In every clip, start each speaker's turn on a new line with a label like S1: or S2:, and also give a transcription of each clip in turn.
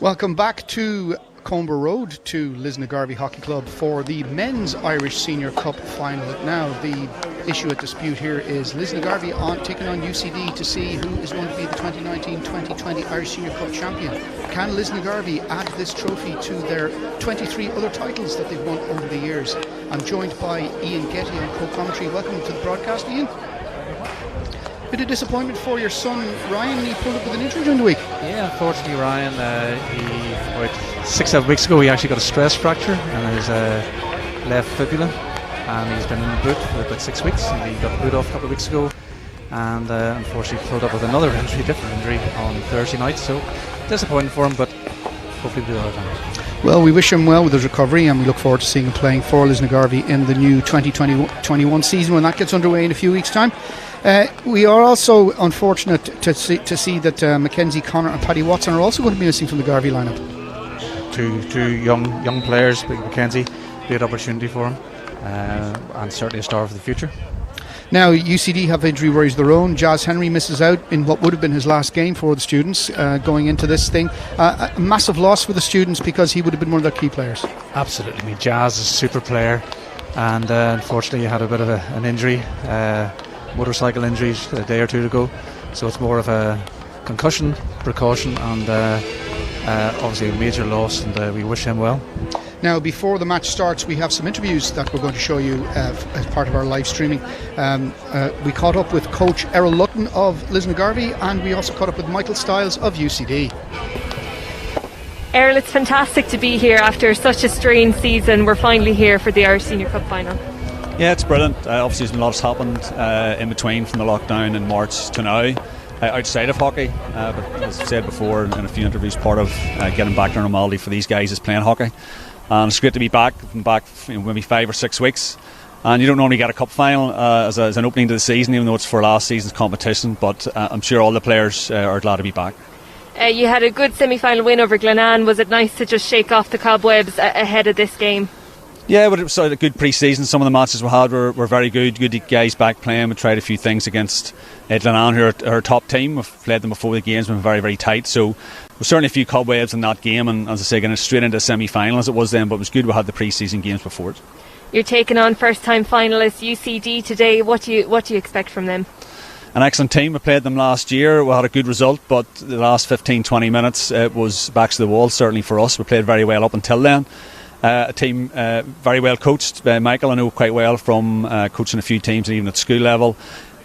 S1: Welcome back to Coomber Road to Lisnagarvey Hockey Club for the Men's Irish Senior Cup final. Now, the issue at dispute here is Lisnagarvey taking on UCD to see who is going to be the 2019-2020 Irish Senior Cup champion. Can Lisnagarvey add this trophy to their 23 other titles that they've won over the years? I'm joined by Ian Getty on co-commentary. Welcome to the broadcast, Ian. Bit of disappointment for your son Ryan. He pulled up with an injury during the week.
S2: Yeah, unfortunately Ryan, about 6-7 weeks ago he actually got a stress fracture in his left fibula, and he's been in the boot for about 6 weeks. And he got the boot off a couple of weeks ago, and unfortunately pulled up with another injury, different injury on Thursday night. So disappointing for him, but hopefully we'll do all right.
S1: Well, we wish him well with his recovery, and we look forward to seeing him playing for Lisnagarvey in the new 2020-21 season when that gets underway in a few weeks' time. We are also unfortunate to see that Mackenzie Connor and Paddy Watson are also going to be missing from the Garvey lineup.
S2: Two young players, but Mackenzie, great opportunity for him, and certainly a star for the future.
S1: Now, UCD have injury worries of their own. Jazz Henry misses out in what would have been his last game for the students going into this thing. A massive loss for the students because he would have been one of their key players.
S2: Absolutely. I mean, Jazz is a super player, and unfortunately he had a bit of an injury, motorcycle injuries a day or two ago. So it's more of a concussion precaution, and obviously a major loss, and we wish him well.
S1: Now, before the match starts, we have some interviews that we're going to show you as part of our live streaming. We caught up with Coach Errol Lutton of Lisnagarvey, and we also caught up with Michael Stiles of UCD.
S3: Errol, it's fantastic to be here after such a strange season. We're finally here for the Irish Senior Cup final.
S4: Yeah, it's brilliant. Obviously there's been a lot that's happened in between from the lockdown in March to now. Outside of hockey, but as I said before in a few interviews, part of getting back to normality for these guys is playing hockey. And it's great to be back. I've been back maybe 5 or 6 weeks, and you don't normally get a cup final as an opening to the season, even though it's for last season's competition. But I'm sure all the players are glad to be back.
S3: You had a good semi-final win over Glenanne. Was it nice to just shake off the cobwebs ahead of this game?
S4: Yeah, but it was a good pre-season. Some of the matches we had were very good. Good guys back playing. We tried a few things against Glenanne, who are our top team. We've played them before the game's been very, very tight. So there's certainly a few cobwebs in that game. And as I say, getting straight into the semi-final as it was then. But it was good we had the pre-season games before it.
S3: You're taking on first-time finalists UCD today. What do you expect from them?
S4: An excellent team. We played them last year. We had a good result, but the last 15-20 minutes it was backs to the wall, certainly for us. We played very well up until then. A team very well coached. Michael, I know quite well from coaching a few teams and even at school level.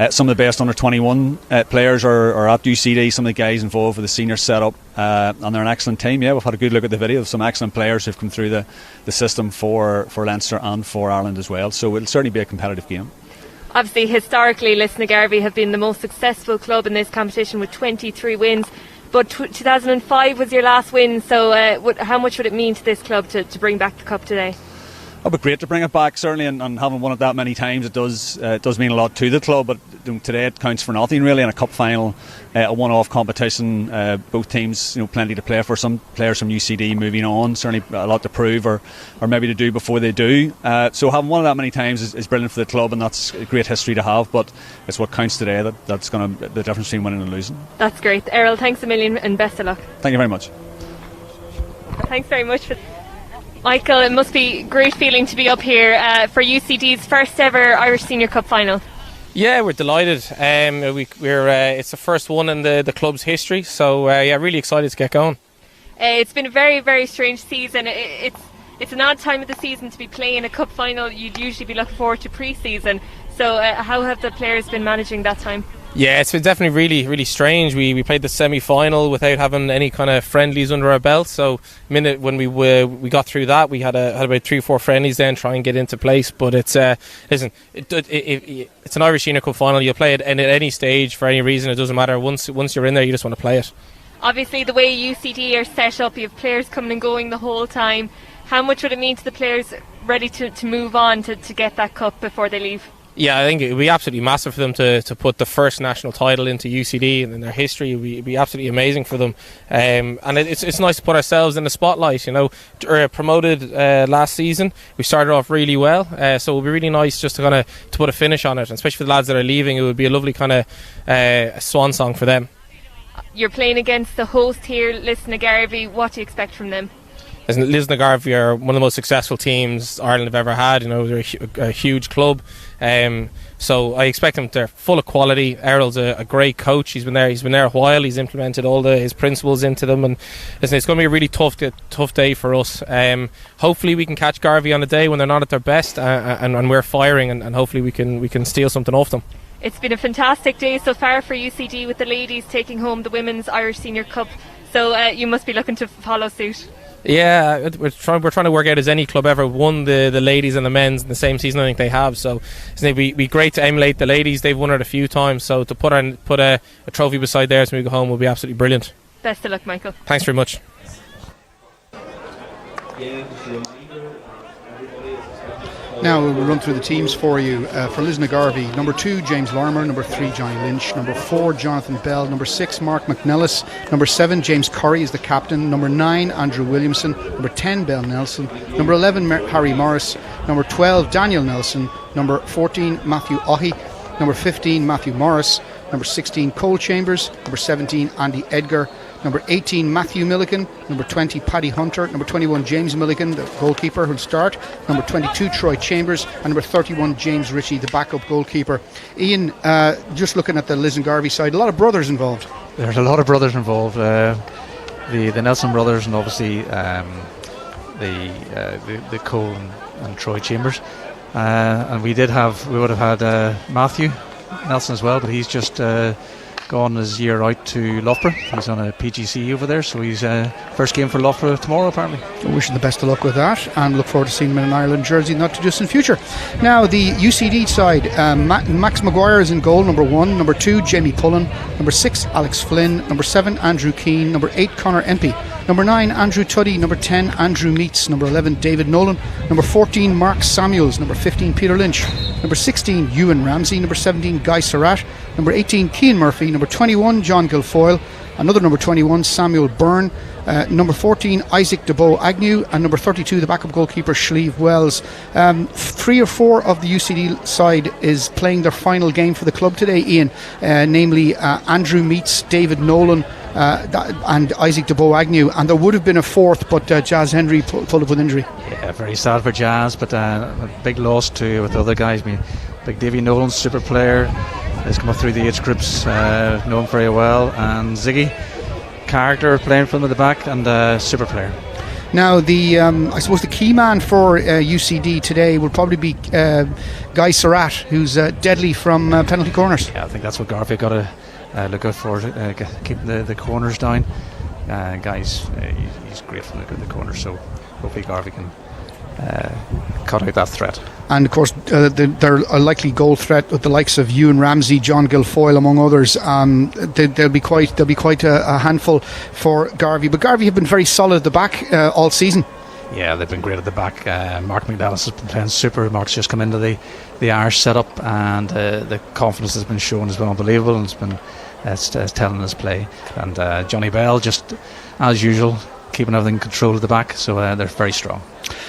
S4: Some of the best under 21 players are at UCD. Some of the guys involved with the senior setup, and they're an excellent team. Yeah, we've had a good look at the video of some excellent players who've come through the system for Leinster and for Ireland as well. So it'll certainly be a competitive game.
S3: Obviously, historically, Lisnagarvey have been the most successful club in this competition with 23 wins. But 2005 was your last win, so how much would it mean to this club to bring back the cup today?
S4: It would be great to bring it back, certainly, and having won it that many times, it does mean a lot to the club. But today it counts for nothing really in a cup final, a one-off competition. Both teams, plenty to play for. Some players from UCD moving on, certainly a lot to prove or maybe to do before they do. So having won it that many times is brilliant for the club, and that's a great history to have. But it's what counts today that's going to the difference between winning and losing. That's
S3: great, Errol. Thanks a million, and best of luck.
S4: Thank you very much.
S3: Thanks very much for. Michael, it must be a great feeling to be up here for UCD's first ever Irish Senior Cup final.
S5: Yeah, we're delighted. It's the first one in the club's history, so really excited to get going.
S3: It's been a very, very strange season. It's an odd time of the season to be playing a cup final. You'd usually be looking forward to pre-season. So how have the players been managing that time?
S5: Yeah, it's been definitely really, really strange. We played the semi-final without having any kind of friendlies under our belt. So, when we got through that, we had about 3-4 friendlies then try and get into place. But it's it's an Irish Senior Cup final. You'll play it at any stage for any reason. It doesn't matter. Once you're in there, you just want to play it.
S3: Obviously, the way UCD are set up, you have players coming and going the whole time. How much would it mean to the players ready to move on to get that cup before they leave?
S5: Yeah, I think it would be absolutely massive for them to put the first national title into UCD and in their history. It would be absolutely amazing for them. And it's nice to put ourselves in the spotlight. Promoted last season, we started off really well. So it would be really nice just to put a finish on it. And especially for the lads that are leaving, it would be a lovely kind of swan song for them.
S3: You're playing against the host here, Lisnagarvey. What do you expect from them?
S5: Lisnagarvey are one of the most successful teams Ireland have ever had. They're a huge club. So I expect them. They're full of quality. Errol's a great coach. He's been there a while. He's implemented all his principles into them, and listen, it's going to be a really tough day for us. Hopefully we can catch Garvey on a day when they're not at their best, and we're firing, and hopefully we can steal something off them.
S3: It's been a fantastic day so far for UCD, with the ladies taking home the Women's Irish Senior Cup. So you must be looking to follow suit.
S5: Yeah, we're trying to work out, has any club ever won the ladies and the men's in the same season? I think they have. So it'd be great to emulate the ladies. They've won it a few times. So to put a trophy beside theirs when we go home will be absolutely brilliant.
S3: Best of luck, Michael.
S5: Thanks very much.
S1: Now we'll run through the teams for you. For Lisnagarvey, number 2 James Lorimer, number 3 Johnny Lynch, number 4 Jonathan Bell, number 6 Mark McNellis, number 7 James Curry is the captain, number 9 Andrew Williamson, number 10 Bell Nelson, number 11 Harry Morris, number 12 Daniel Nelson, number 14 Matthew Ohi, number 15 Matthew Morris, number 16 Cole Chambers, number 17 Andy Edgar, number 18 Matthew Milligan, number 20 Paddy Hunter, number 21 James Milligan, the goalkeeper who'll start, number 22 Troy Chambers, and number 31 James Ritchie, the backup goalkeeper. Ian, just looking at the Lisnagarvey side, a lot of brothers involved.
S2: There's a lot of brothers involved. The Nelson brothers, and obviously the Cole and Troy Chambers, and we would have had Matthew Nelson as well, but he's just gone his year out to Loughborough. He's on a PGC over there, so he's first game for Loughborough tomorrow apparently.
S1: I wish him the best of luck with that, and look forward to seeing him in an Ireland jersey not too distant future. Now the UCD side, Max Maguire is in goal, number 1, number 2 Jamie Pullen, number 6 Alex Flynn, number 7 Andrew Keane, number 8 Conor Empey, number 9 Andrew Tuddy, number 10 Andrew Meets, number 11 David Nolan, number 14 Mark Samuels, number 15 Peter Lynch, number 16 Ewan Ramsey, number 17 Guy Surratt, number 18 Cian Murphy, number 21 John Guilfoyle, another number 21 Samuel Byrne, number 14 Isaac DeBow Agnew, and number 32 the backup goalkeeper Shleve Wells. 3 or 4 of the UCD side is playing their final game for the club today, Ian, namely Andrew Meets, David Nolan, and Isaac DeBow Agnew, and there would have been a fourth, but Jazz Henry pulled up with injury.
S2: Yeah, very sad for Jazz, but a big loss with the other guys. Big Davy Nolan, super player, has come up through the age groups, know him very well, and Ziggy, character playing for them at the back, and super player.
S1: Now I suppose the key man for UCD today will probably be Guy Surratt, who's deadly from penalty corners.
S2: Yeah, I think that's what Garvey got to look out for, keeping the corners down. Guy's he's great from the corners, so hopefully Garvey can cut out that threat. And of course they're a likely goal threat with the likes of Ewan Ramsey, John Guilfoyle among others. They'll be quite a handful for Garvey, but Garvey have been very solid at the back all season. Yeah, they've been great at the back. Mark McDallas has been playing super. Mark's just come into the Irish setup, and the confidence that's been shown has been unbelievable, and it's telling his play. And Johnny Bell, just as usual, keeping everything in control at the back, so they're very strong.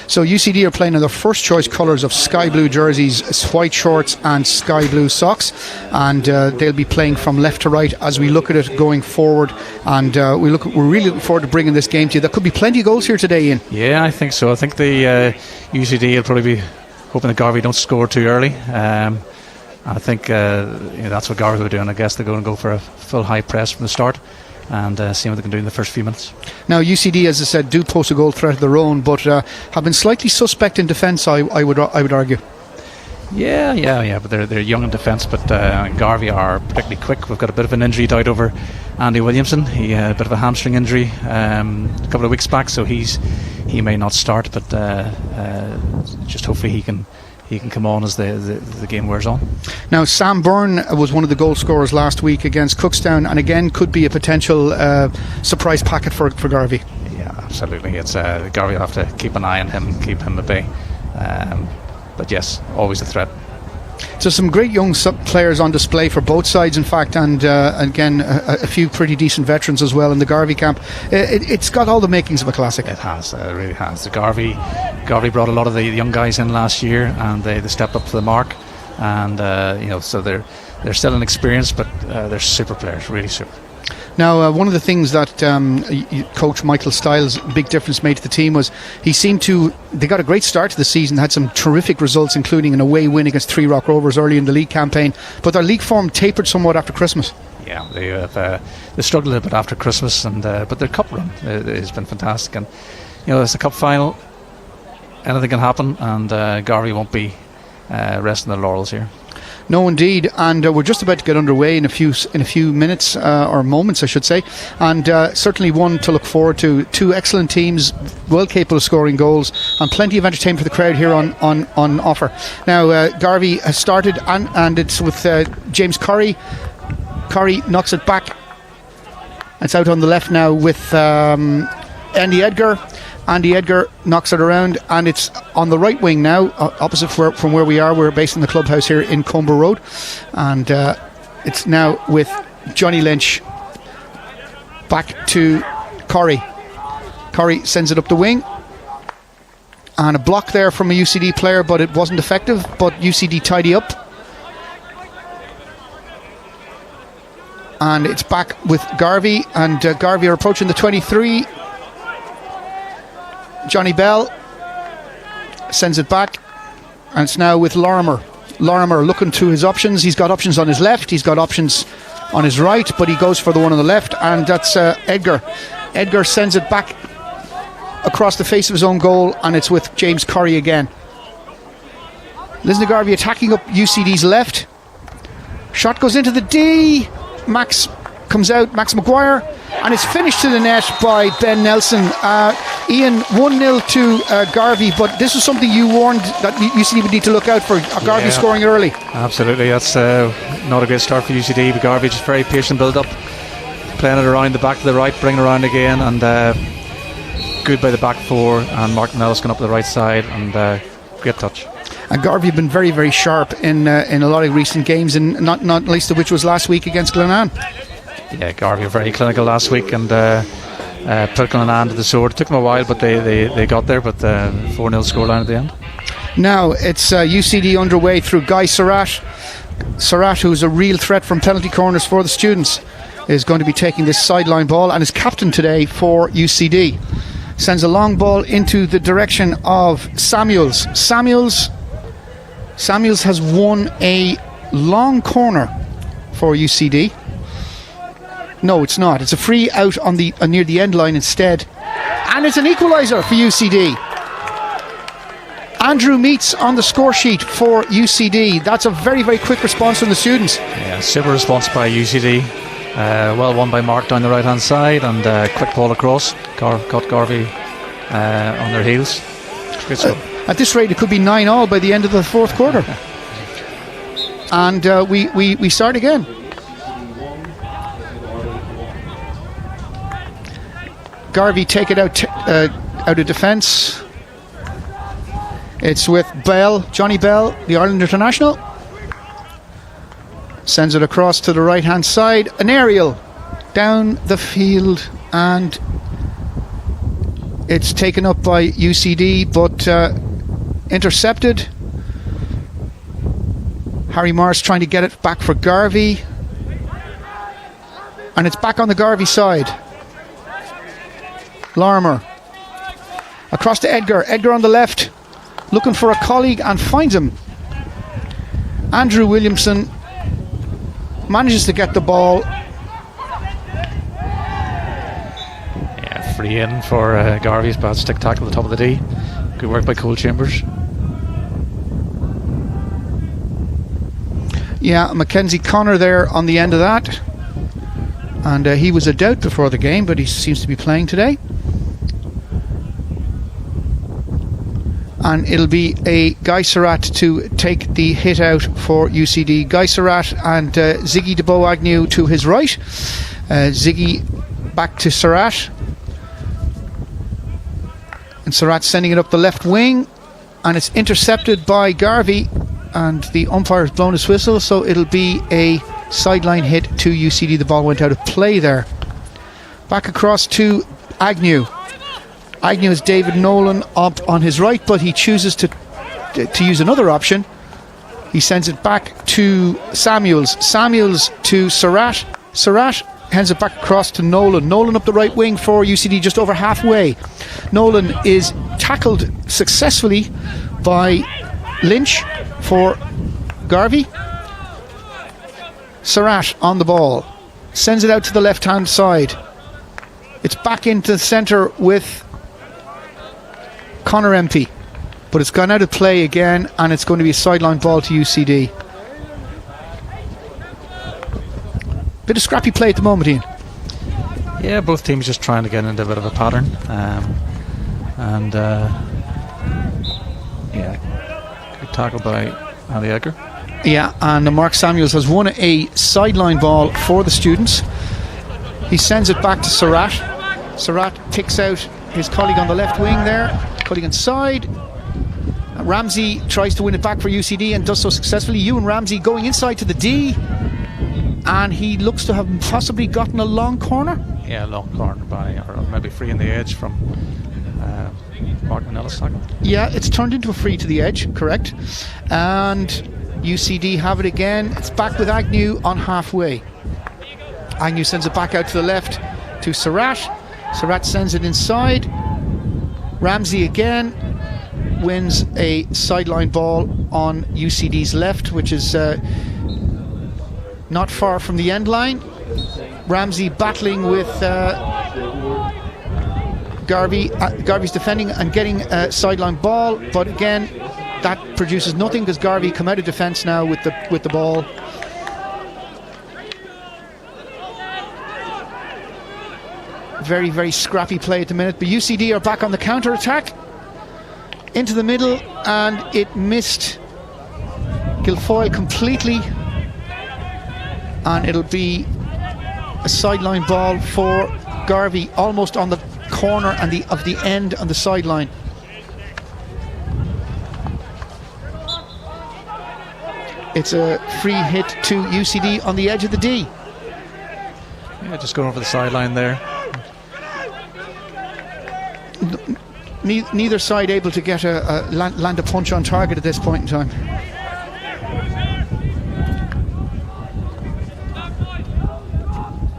S2: So UCD are playing in their first choice colours of sky blue jerseys, white shorts and sky blue socks, and they'll be playing from left to right as we look at it going forward, and we're really looking forward to bringing this game to you. There could be plenty of goals here today, Ian. Yeah, I think so. I think the UCD will probably be hoping that Garvey don't score too early. I think that's what Garvey will do, and I guess they're going to go for a full high press from the start and see what they can do in the first few minutes. Now UCD, as I said, do pose a goal threat of their own, but have been slightly suspect in defence, I would argue. Yeah, but they're young in defence, but Garvey are particularly quick. We've got a bit of an injury doubt over Andy Williamson. He had a bit of a hamstring injury a couple of weeks back, so he may not start, but just hopefully he can come on as the game wears on. Now Sam Byrne was one of the goal scorers last week against Cookstown, and again could be a potential surprise packet for Garvey. Yeah, absolutely. It's Garvey will have to keep an eye on him, keep him at bay, but yes, always a threat. So some great young players on display for both sides, in fact, and again a few pretty decent veterans as well in the Garvey camp. It's got all the makings of a classic. It has, it really has. The Garvey brought a lot of the young guys in last year, and they stepped up to the mark, and so they're still inexperienced, but they're super players, really super.
S1: Now, one of the things that Coach Michael Stiles' big difference made to the team was they got a great start to the season, had some terrific results, including an away win against Three Rock Rovers early in the league campaign, but their league form tapered somewhat after Christmas.
S2: Yeah, they struggled a bit after Christmas, but their cup run has been fantastic. And it's a cup final, anything can happen, and Garvey won't be resting their laurels here.
S1: No, indeed, and we're just about to get underway in a few minutes or moments, I should say, and certainly one to look forward to. Two excellent teams, well capable of scoring goals, and plenty of entertainment for the crowd here on offer. Now, Garvey has started, and it's with James Curry. Curry knocks it back. It's out on the left now with Andy Edgar. Andy Edgar knocks it around, and it's on the right wing now, opposite from where we are. We're based in the clubhouse here in Comber Road, and it's now with Johnny Lynch. Back to Curry. Curry sends it up the wing, and a block there from a UCD player, but it wasn't effective. But UCD tidy up, and it's back with Garvey, and Garvey are approaching the 23. Johnny Bell sends it back, and it's now with Lorimer. Lorimer looking to his options. He's got options on his left, he's got options on his right, but he goes for the one on the left, and that's Edgar. Edgar sends it back across the face of his own goal, and it's with James Curry again. Lisnagarvey attacking up UCD's left. Shot goes into the D. Max comes out, Max Maguire, and it's finished to the net by Ben Nelson. Ian, 1-0 to Garvey, but this is something you warned that UCD would need to look out for. Garvey scoring early.
S2: Absolutely, that's not a great start for UCD, but Garvey just very patient build up, playing it around the back to the right, bring it around again, and good by the back four, and Martin Ellis going up the right side, and great touch.
S1: And Garvey have been very, very sharp in a lot of recent games, and not least of which was last week against Glenanne.
S2: Yeah, Garvey were very clinical last week, and put Glenanne to the sword. It took them a while, but they got there, but 4-0 scoreline at the end.
S1: Now it's UCD underway through Guy Surratt. Surratt, who's a real threat from penalty corners for the students, is going to be taking this sideline ball, and is captain today for UCD. Sends a long ball into the direction of Samuels. Samuels has won a long corner for UCD. No, it's not. It's a free out on the near the end line instead, and it's an equaliser for UCD. Andrew Meets on the score sheet for UCD. That's a very, very quick response from the students.
S2: Yeah, super response by UCD. Well won by Mark down the right hand side, and quick ball across. Caught Garvey on their heels. Good stuff.
S1: At this rate, it could be 9-9 by the end of the fourth quarter. And we start again. Garvey take it out of defence. It's with Bell, Johnny Bell, the Ireland international. Sends it across to the right hand side. An aerial down the field, and it's taken up by UCD, but intercepted. Harry Morris trying to get it back for Garvey, and it's back on the Garvey side. Lorimer across to Edgar. Edgar on the left, looking for a colleague, and finds him. Andrew Williamson manages to get the ball.
S2: Yeah, free in for Garvey's bad stick tackle at the top of the D. Good work by Cole Chambers.
S1: Yeah, Mackenzie Connor there on the end of that, and he was a doubt before the game, but he seems to be playing today. And it'll be a Guy Surratt to take the hit out for UCD. Guy Surratt and Ziggy DeBow Agnew to his right. Ziggy back to Surratt. And Surratt sending it up the left wing. And it's intercepted by Garvey. And the umpire's blown his whistle. So it'll be a sideline hit to UCD. The ball went out of play there. Back across to Agnew. Agnew has David Nolan up on his right, but he chooses to use another option. He sends it back to Samuels. Samuels to Surratt. Surratt hands it back across to Nolan. Nolan up the right wing for UCD, just over halfway. Nolan is tackled successfully by Lynch for Garvey. Surratt on the ball, sends it out to the left hand side. It's back into the centre with Connor Empey, but it's gone out of play again, and it's going to be a sideline ball to UCD. Bit of scrappy play at the moment, Ian.
S2: Yeah, both teams just trying to get into a bit of a pattern. Good tackle by Ali Edgar.
S1: Yeah, and Mark Samuels has won a sideline ball for the students. He sends it back to Surratt. Surratt picks out his colleague on the left wing there, cutting inside. Ramsey tries to win it back for UCD and does so successfully. Ewan Ramsey going inside to the D, and he looks to have possibly gotten a long corner.
S2: Yeah, long corner by, or maybe free in the edge from Mark Manella's tackle.
S1: Yeah, it's turned into a free to the edge, correct. And UCD have it again. It's back with Agnew on halfway. Agnew sends it back out to the left to Surratt. Surratt sends it inside. Ramsey again wins a sideline ball on UCD's left, which is not far from the end line. Ramsey battling with Garvey. Garvey's defending and getting a sideline ball, but again that produces nothing because Garvey come out of defence now with the ball. Very, very scrappy play at the minute, but UCD are back on the counter attack into the middle, and it missed Guilfoyle completely, and it'll be a sideline ball for Garvey, almost on the corner and of the end on the sideline. It's a free hit to UCD on the edge of the D.
S2: Yeah, just going over the sideline there.
S1: Neither side able to get land a punch on target at this point in time.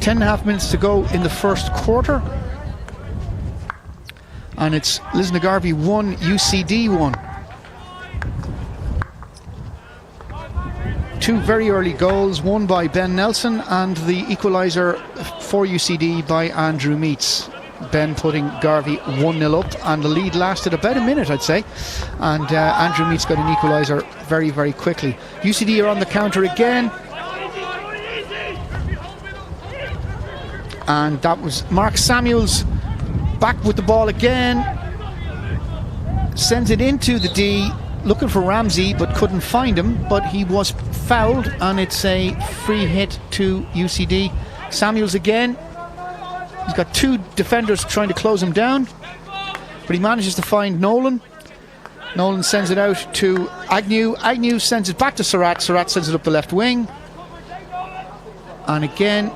S1: Ten and a half minutes to go in the first quarter, and it's Lisnagarvey 1, UCD 1. Two very early goals, one by Ben Nelson and the equaliser for UCD by Andrew Meats. Ben putting Garvey 1-0 up, and the lead lasted about a minute, I'd say, and Andrew Meats got an equaliser very, very quickly. UCD are on the counter again, and that was Mark Samuels back with the ball again, sends it into the D, looking for Ramsey but couldn't find him, but he was fouled, and it's a free hit to UCD. Samuels again. He's got two defenders trying to close him down, but he manages to find Nolan. Nolan sends it out to Agnew. Agnew sends it back to Surratt. Surratt sends it up the left wing. And again,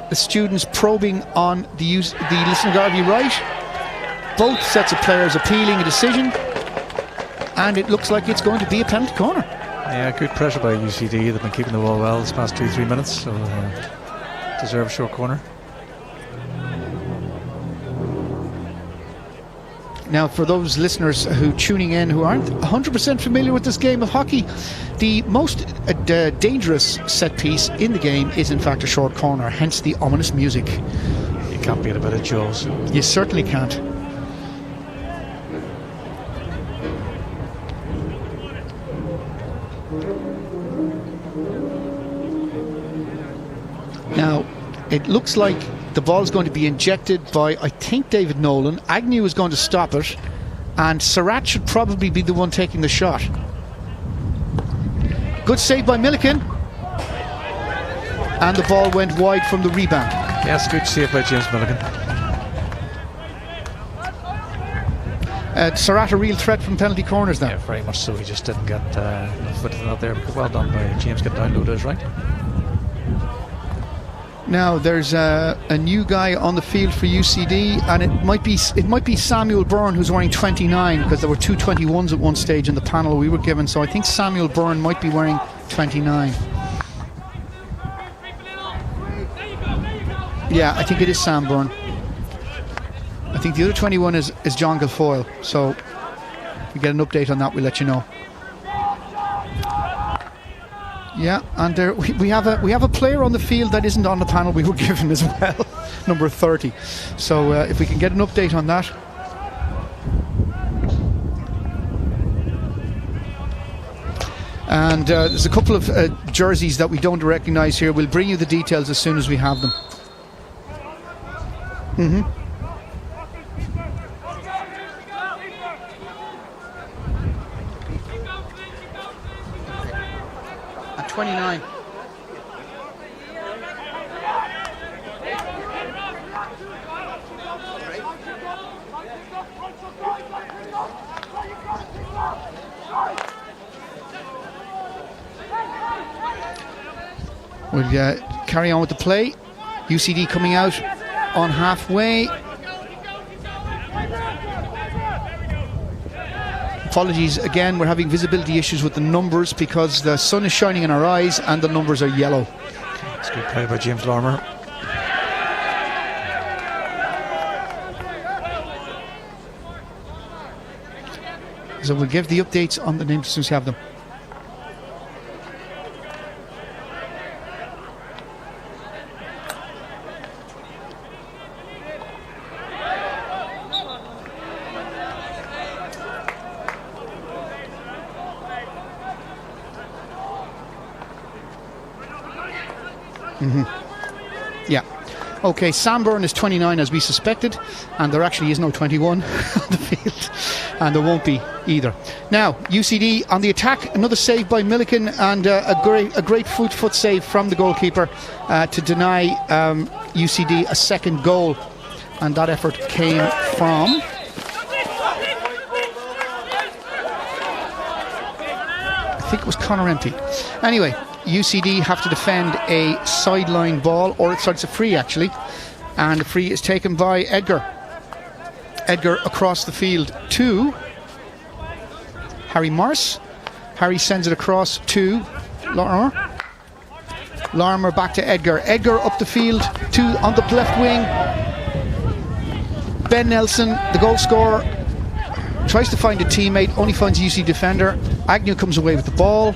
S1: the students probing on the Lisnagarvey right. Both sets of players appealing a decision, and it looks like it's going to be a penalty corner.
S2: Yeah, good pressure by UCD. They've been keeping the ball well this past 2-3 minutes, so deserve a short corner.
S1: Now, for those listeners who tuning in who aren't 100% familiar with this game of hockey, the most dangerous set piece in the game is in fact a short corner, hence the ominous music.
S2: You can't beat a bit of Jaws.
S1: You certainly can't. Now, it looks like the ball's going to be injected by, I think, David Nolan. Agnew is going to stop it, and Surratt should probably be the one taking the shot. Good save by Milliken, and the ball went wide from the rebound.
S2: Yes, good save by James Milliken.
S1: Surratt a real threat from penalty corners now.
S2: Yeah, very much so. He just didn't get enough foot out there. Well done by James, getting down low to his right.
S1: Now there's a new guy on the field for UCD, and it might be Samuel Byrne, who's wearing 29, because there were two 21s at one stage in the panel we were given, so I think Samuel Byrne might be wearing 29. Yeah, I think it is Sam Byrne. I think the other 21 is John Guilfoyle. So if we get an update on that, we'll let you know. Yeah, and there we have a player on the field that isn't on the panel we were given as well, number 30. So if we can get an update on that. And there's a couple of jerseys that we don't recognise here. We'll bring you the details as soon as we have them. At 29. We'll carry on with the play. UCD coming out on halfway. Apologies again, we're having visibility issues with the numbers because the sun is shining in our eyes and the numbers are yellow.
S2: It's good play by James Larmer.
S1: So we'll give the updates on the names as soon as we have them. Yeah. Okay, Sam Byrne is 29 as we suspected, and there actually is no 21 on the field, and there won't be either. Now, UCD on the attack, another save by Milliken, and a great foot save from the goalkeeper to deny UCD a second goal, and that effort came from I think it was Conor Empty. Anyway, UCD have to defend a sideline ball, or it's a free actually, and the free is taken by Edgar. Edgar across the field to Harry Morris. Harry sends it across to Larmer. Larmer back to Edgar. Edgar up the field to on the left wing. Ben Nelson, the goal scorer, tries to find a teammate, only finds a UCD defender. Agnew comes away with the ball.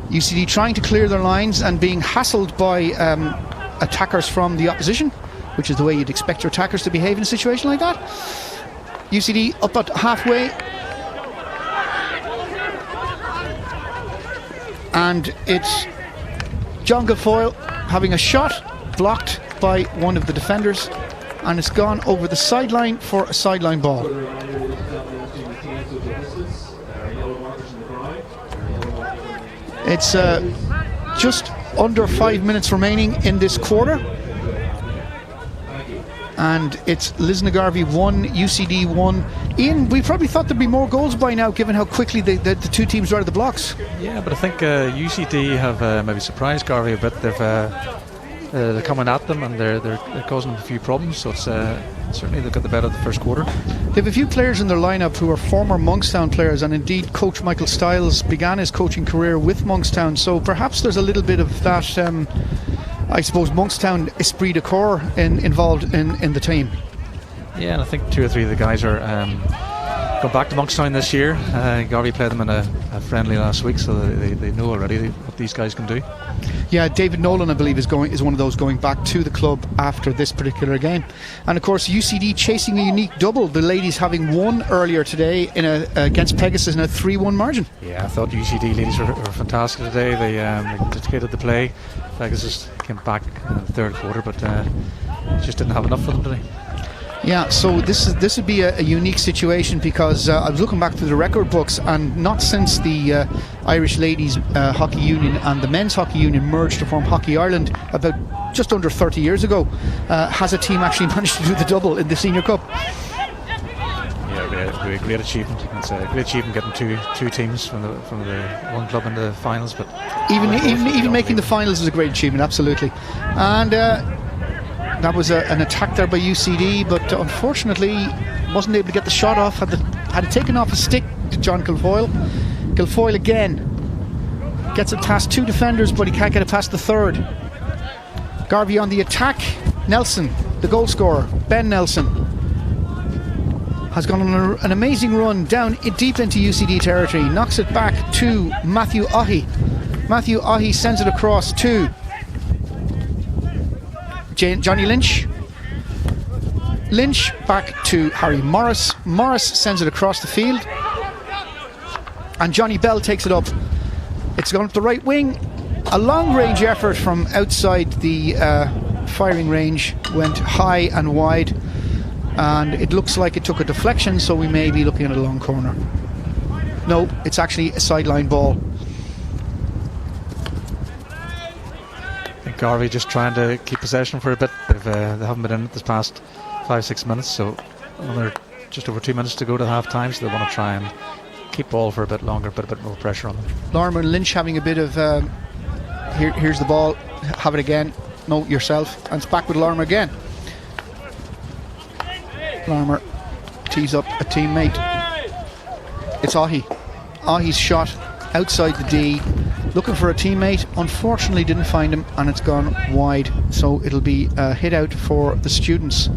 S1: UCD trying to clear their lines and being hassled by attackers from the opposition, which is the way you'd expect your attackers to behave in a situation like that. UCD up at halfway, and it's John Guilfoyle having a shot blocked by one of the defenders, and it's gone over the sideline for a sideline ball. It's just under 5 minutes remaining in this quarter, and it's Lisnagarvey 1, UCD 1. Ian, we probably thought there'd be more goals by now, given how quickly the two teams were out of the blocks.
S2: Yeah, but I think UCD have maybe surprised Garvey a bit. They're coming at them, and they're causing them a few problems. So it's certainly they've got the better of the first quarter.
S1: They have a few players in their lineup who are former Monkstown players, and indeed Coach Michael Stiles began his coaching career with Monkstown. So perhaps there's a little bit of that, I suppose, Monkstown esprit de corps involved in the team.
S2: Yeah, and I think 2 or 3 of the guys are going back to Monkstown this year. Garvey played them in a friendly last week, so they know already what these guys can do.
S1: Yeah, David Nolan, I believe, is one of those going back to the club after this particular game. And of course, UCD chasing a unique double. The ladies having won earlier today against Pegasus in a 3-1 margin.
S2: Yeah, I thought UCD ladies were fantastic today. They dictated the play. Pegasus came back in the third quarter, but just didn't have enough for them today.
S1: Yeah, so this would be a unique situation, because I was looking back through the record books, and not since the Irish Ladies Hockey Union and the Men's Hockey Union merged to form Hockey Ireland about just under 30 years ago has a team actually managed to do the double in the Senior Cup.
S2: Yeah, a great achievement. It's a great achievement getting two teams from the one club in the finals, but
S1: even making the finals is a great achievement, absolutely. And that was an attack there by UCD, but unfortunately wasn't able to get the shot off. Had it taken off a stick to John Guilfoyle. Guilfoyle again gets it past 2 defenders, but he can't get it past the third. Garvey on the attack. Nelson, the goal scorer, Ben Nelson, has gone on an amazing run down deep into UCD territory. Knocks it back to Matthew Ahi. Matthew Ahi sends it across to Johnny Lynch. Lynch back to Harry Morris. Morris sends it across the field. And Johnny Bell takes it up. It's gone up the right wing. A long range effort from outside the firing range, went high and wide, and it looks like it took a deflection, so we may be looking at a long corner. No, it's actually a sideline ball.
S2: I think Garvey just trying to keep possession for a bit. They haven't been in it this past 5-6 minutes, so another just over 2 minutes to go to half time, so they want to try and keep ball for a bit longer, put a bit more pressure on them.
S1: Lorimer and Lynch having a bit of here's the ball, have it again, no, yourself, and it's back with Lorimer again. Lorimer tees up a teammate. It's Ahi. Ahi's shot outside the D, looking for a teammate, unfortunately didn't find him, and it's gone wide, so it'll be a hit out for the students.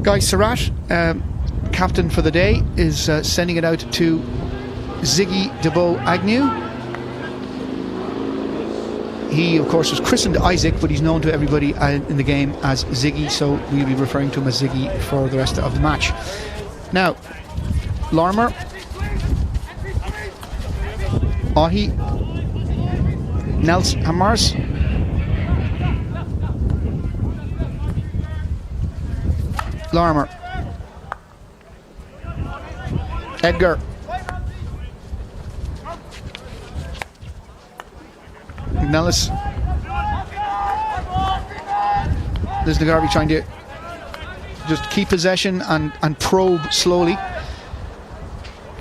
S1: Guy Surratt, captain for the day, is sending it out to Ziggy DeBow Agnew. He of course was christened Isaac, but he's known to everybody in the game as Ziggy, so we'll be referring to him as Ziggy for the rest of the match. Now Lorimer, Ahi, Nelson Hammars, Lorimer, Edgar, Nellis, Lisnagarvey trying to just keep possession and probe slowly.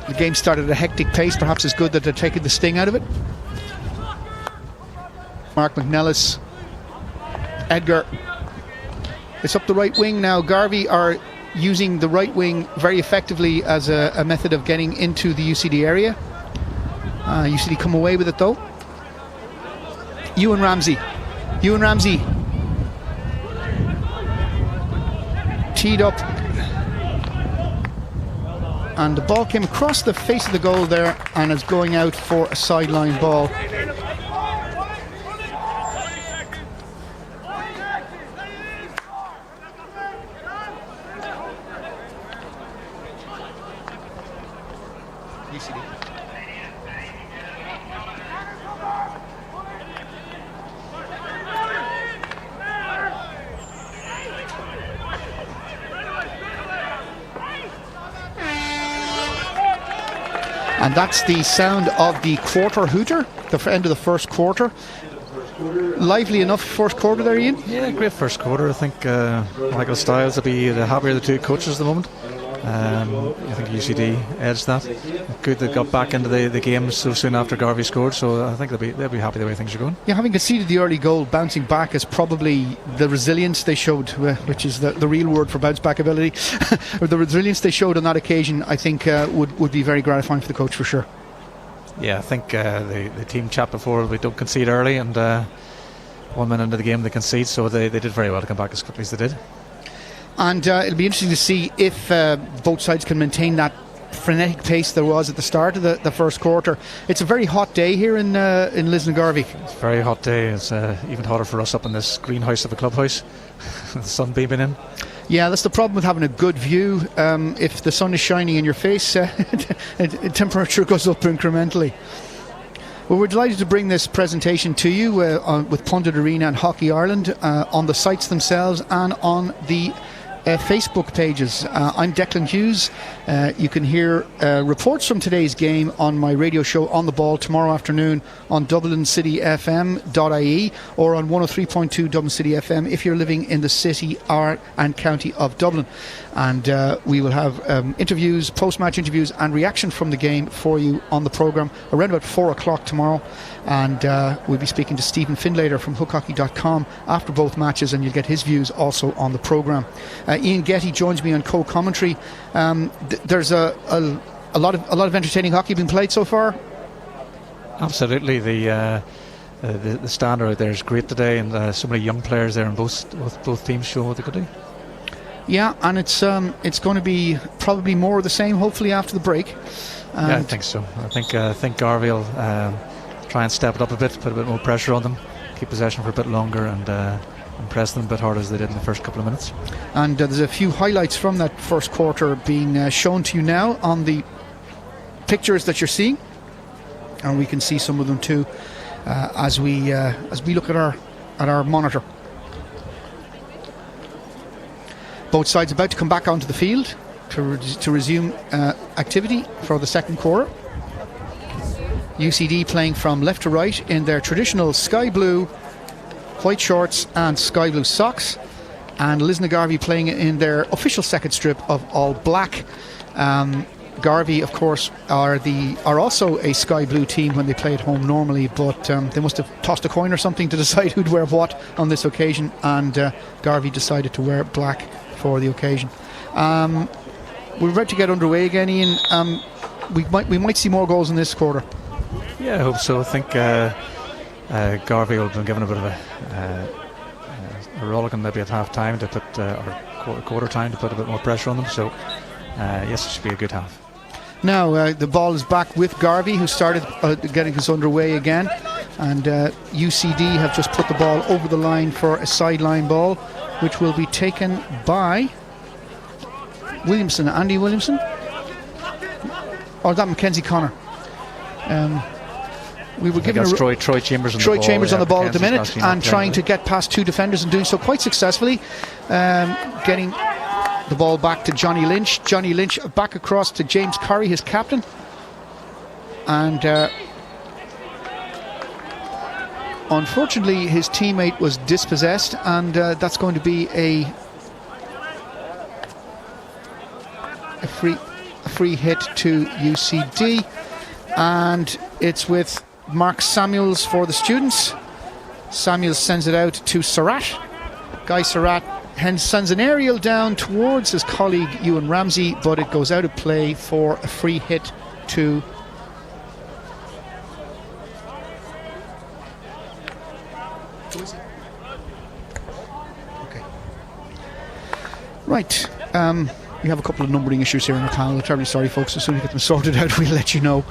S1: The game started at a hectic pace. Perhaps it's good that they're taking the sting out of it. Mark McNellis, Edgar. It's up the right wing now. Garvey are using the right wing very effectively as a method of getting into the UCD area. UCD come away with it though. Ewan Ramsey teed up, and the ball came across the face of the goal there and is going out for a sideline ball. And that's the sound of the quarter hooter, the end of the first quarter. Lively enough first quarter there, Ian?
S2: Yeah, great first quarter. I think Michael Stiles will be the happier of the two coaches at the moment. I think UCD edged that. Good they got back into the game so soon after Garvey scored, so I think they'll be happy the way things are going.
S1: Yeah, having conceded the early goal, bouncing back is probably the resilience they showed, which is the real word for bounce back ability. Or the resilience they showed on that occasion, I think would be very gratifying for the coach for sure.
S2: Yeah, I think the team chat before, we don't concede early, and 1 minute into the game they concede, so they did very well to come back as quickly as they did.
S1: And it'll be interesting to see if both sides can maintain that frenetic pace there was at the start of the first quarter. It's a very hot day here in Lisnagarvey.
S2: It's a very hot day. It's even hotter for us up in this greenhouse of a clubhouse. The sun beaming in.
S1: Yeah, that's the problem with having a good view. If the sun is shining in your face, temperature goes up incrementally. Well, we're delighted to bring this presentation to you with Pundit Arena and Hockey Ireland on the sites themselves and on the Facebook pages. I'm Declan Hughes. You can hear reports from today's game on my radio show On the Ball tomorrow afternoon on DublinCityFM.ie or on 103.2 Dublin City FM if you're living in the city and county of Dublin. And we will have interviews, post-match interviews and reaction from the game for you on the programme around about 4 o'clock tomorrow. And we'll be speaking to Stephen Findlater from hookhockey.com after both matches, and you'll get his views also on the programme. Ian Getty joins me on co-commentary. There's a lot of entertaining hockey being played so far.
S2: Absolutely. The the standard out there is great today, and so many young players there in both teams showing what they could do.
S1: Yeah, and it's going to be probably more of the same, hopefully, after the break.
S2: Yeah, I think so. I think Garvey will try and step it up a bit, put a bit more pressure on them, keep possession for a bit longer, and impress them a bit harder as they did in the first couple of minutes.
S1: And there's a few highlights from that first quarter being shown to you now on the pictures that you're seeing, and we can see some of them too as we look at our monitor. Both sides about to come back onto the field to resume activity for the second quarter. UCD playing from left to right in their traditional sky blue white shorts and sky blue socks, and Lisnagarvey playing in their official second strip of all black. Garvey, of course, are also a sky blue team when they play at home normally, but they must have tossed a coin or something to decide who'd wear what on this occasion, and Garvey decided to wear black for the occasion. We're about to get underway again, Ian. We might see more goals in this quarter.
S2: Yeah, I hope so. I think Garvey will have been given a bit of a rollick and maybe at half time to put or quarter time to put a bit more pressure on them. So yes, it should be a good half.
S1: Now the ball is back with Garvey, who started getting us underway again, and UCD have just put the ball over the line for a sideline ball, which will be taken by Williamson, Andy Williamson, or that Mackenzie Connor. We were given
S2: Troy Chambers on
S1: the ball at the minute, and trying to get past two defenders and doing so quite successfully, getting the ball back to Johnny Lynch. Johnny Lynch back across to James Curry, his captain, and unfortunately his teammate was dispossessed, and that's going to be a free hit to UCD, and it's with Mark Samuels for the students. Samuels sends it out to Surratt. Guy Surratt sends an aerial down towards his colleague Ewan Ramsey, but it goes out of play for a free hit to right. We have a couple of numbering issues here in our panel. I'm terribly sorry, folks. As soon as we get them sorted out, we'll let you know.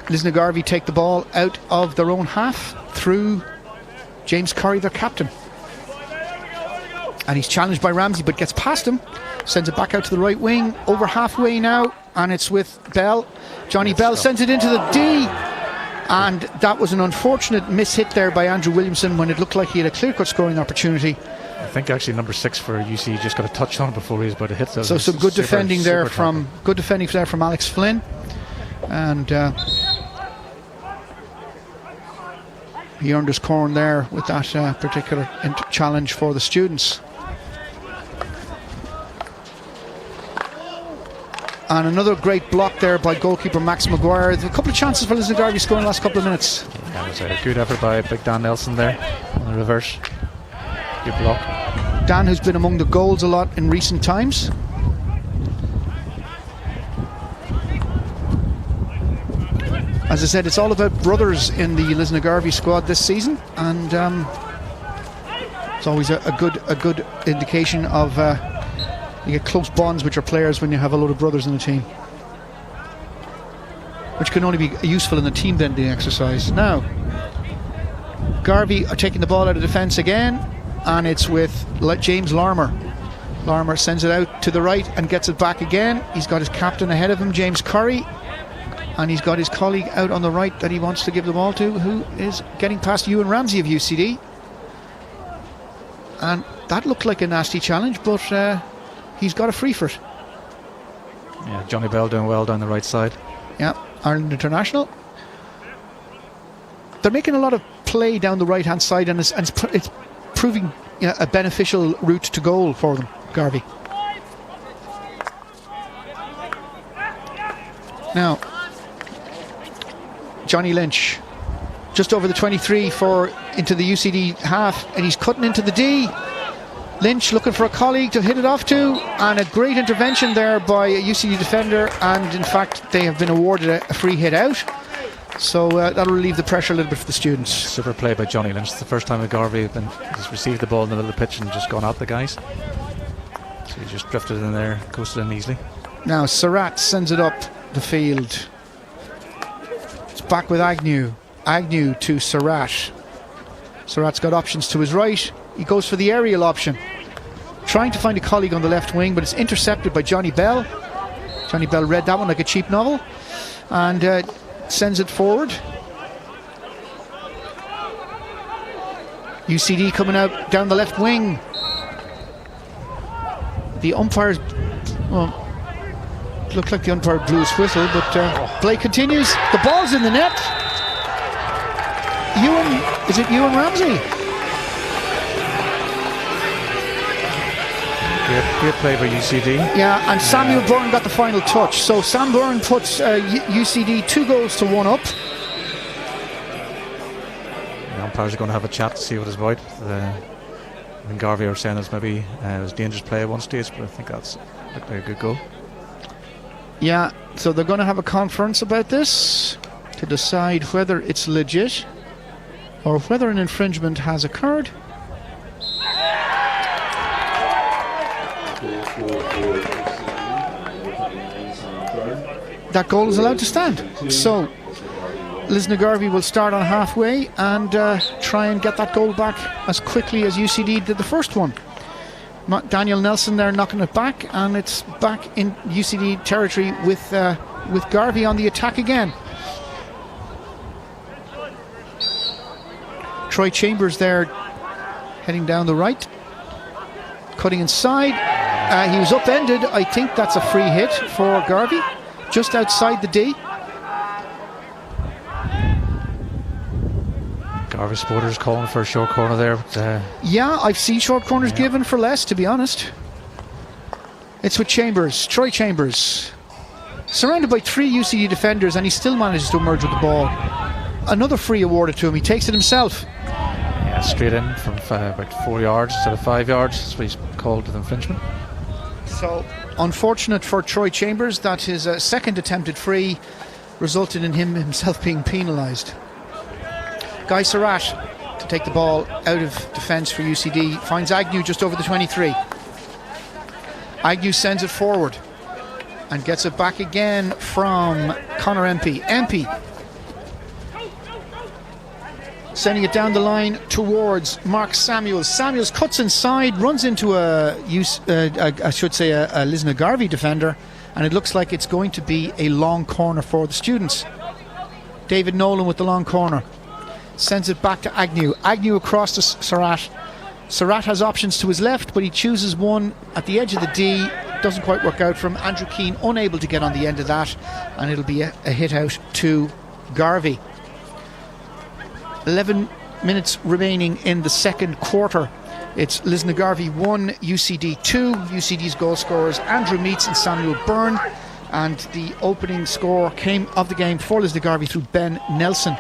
S1: Lisnagarvey take the ball out of their own half through James Curry, their captain. And he's challenged by Ramsey, but gets past him. Sends it back out to the right wing, over halfway now, and it's with Bell. Johnny Bell sends it into the D. And that was an unfortunate mishit there by Andrew Williamson when it looked like he had a clear-cut scoring opportunity.
S2: I think actually number 6 for UC just got a touch on it before he was about to hit.
S1: So some good defending there from Alex Flynn, and he earned his corn there with that particular challenge for the students. And another great block there by goalkeeper Max Maguire. There's a couple of chances for Lisnagarvey scoring in the last couple of minutes.
S2: Yeah, it was a good effort by Big Dan Nelson there on the reverse. Good block.
S1: Dan, who's been among the goals a lot in recent times. As I said, it's all about brothers in the Lisnagarvey squad this season, and it's always a good indication of you get close bonds with your players when you have a load of brothers in the team, which can only be useful in the team bending exercise. Now, Garvey are taking the ball out of defence again, and it's with James Larmour. Larmour sends it out to the right and gets it back again. He's got his captain ahead of him, James Curry, and he's got his colleague out on the right that he wants to give the ball to, who is getting past Ewan Ramsey of UCD. And that looked like a nasty challenge, but he's got a free for it.
S2: Yeah, Johnny Bell doing well down the right side.
S1: Yeah, Ireland international. They're making a lot of play down the right hand side, and it's proving a beneficial route to goal for them, Garvey. Now, Johnny Lynch just over the 23 into the UCD half, and he's cutting into the D. Lynch looking for a colleague to hit it off to, and a great intervention there by a UCD defender, and in fact they have been awarded a free hit out. So that'll relieve the pressure a little bit for the students.
S2: Super play by Johnny Lynch. It's the first time Garvey has received the ball in the middle of the pitch and just gone at the guys. So he just drifted in there, coasted in easily.
S1: Now Surratt sends it up the field. It's back with Agnew. Agnew to Surratt. Surratt's got options to his right. He goes for the aerial option, trying to find a colleague on the left wing, but it's intercepted by Johnny Bell. Johnny Bell read that one like a cheap novel and sends it forward. UCD coming out down the left wing. The umpires, well, looked like the umpire blew his whistle, but play continues. The ball's in the net. Is it Ewan Ramsey?
S2: Great play by UCD.
S1: Yeah, and Samuel Byrne got the final touch. So Sam Byrne puts UCD 2 goals to 1 up.
S2: The umpires are going to have a chat to see what is about. And Garvey are saying it's maybe it was a dangerous play at one stage, but I think that's looked like a good goal.
S1: Yeah, so they're going to have a conference about this to decide whether it's legit or whether an infringement has occurred. That goal is allowed to stand. So Lisnagarvey will start on halfway and try and get that goal back as quickly as UCD did the first one. Daniel Nelson there knocking it back, and it's back in UCD territory with Garvey on the attack again. Troy Chambers there heading down the right, cutting inside. He was upended. I think that's a free hit for Garvey, just outside the D.
S2: Garvey supporters calling for a short corner there. But,
S1: yeah, I've seen short corners given for less, to be honest. It's with Chambers, Troy Chambers, surrounded by 3 UCD defenders, and he still manages to emerge with the ball. Another free awarded to him. He takes it himself.
S2: Yeah, straight in from about 4 yards instead of 5 yards. That's what he's called with infringement.
S1: So unfortunate for Troy Chambers that his second attempted free resulted in him himself being penalised. Guy Surratt to take the ball out of defence for UCD finds Agnew just over the 23. Agnew sends it forward and gets it back again from Conor MP. MP sending it down the line towards Mark Samuels. Samuels cuts inside, runs into a Lisnagarvey defender, and it looks like it's going to be a long corner for the students. David Nolan with the long corner. Sends it back to Agnew. Agnew across to Surratt. Surratt has options to his left, but he chooses one at the edge of the D. Doesn't quite work out for him. Andrew Keane unable to get on the end of that, and it'll be a hit out to Garvey. 11 minutes remaining in the second quarter. It's Lisnagarvey 1, UCD 2. UCD's goal scorers Andrew Meats and Samuel Byrne, and the opening score came of the game for Lisnagarvey through Ben Nelson.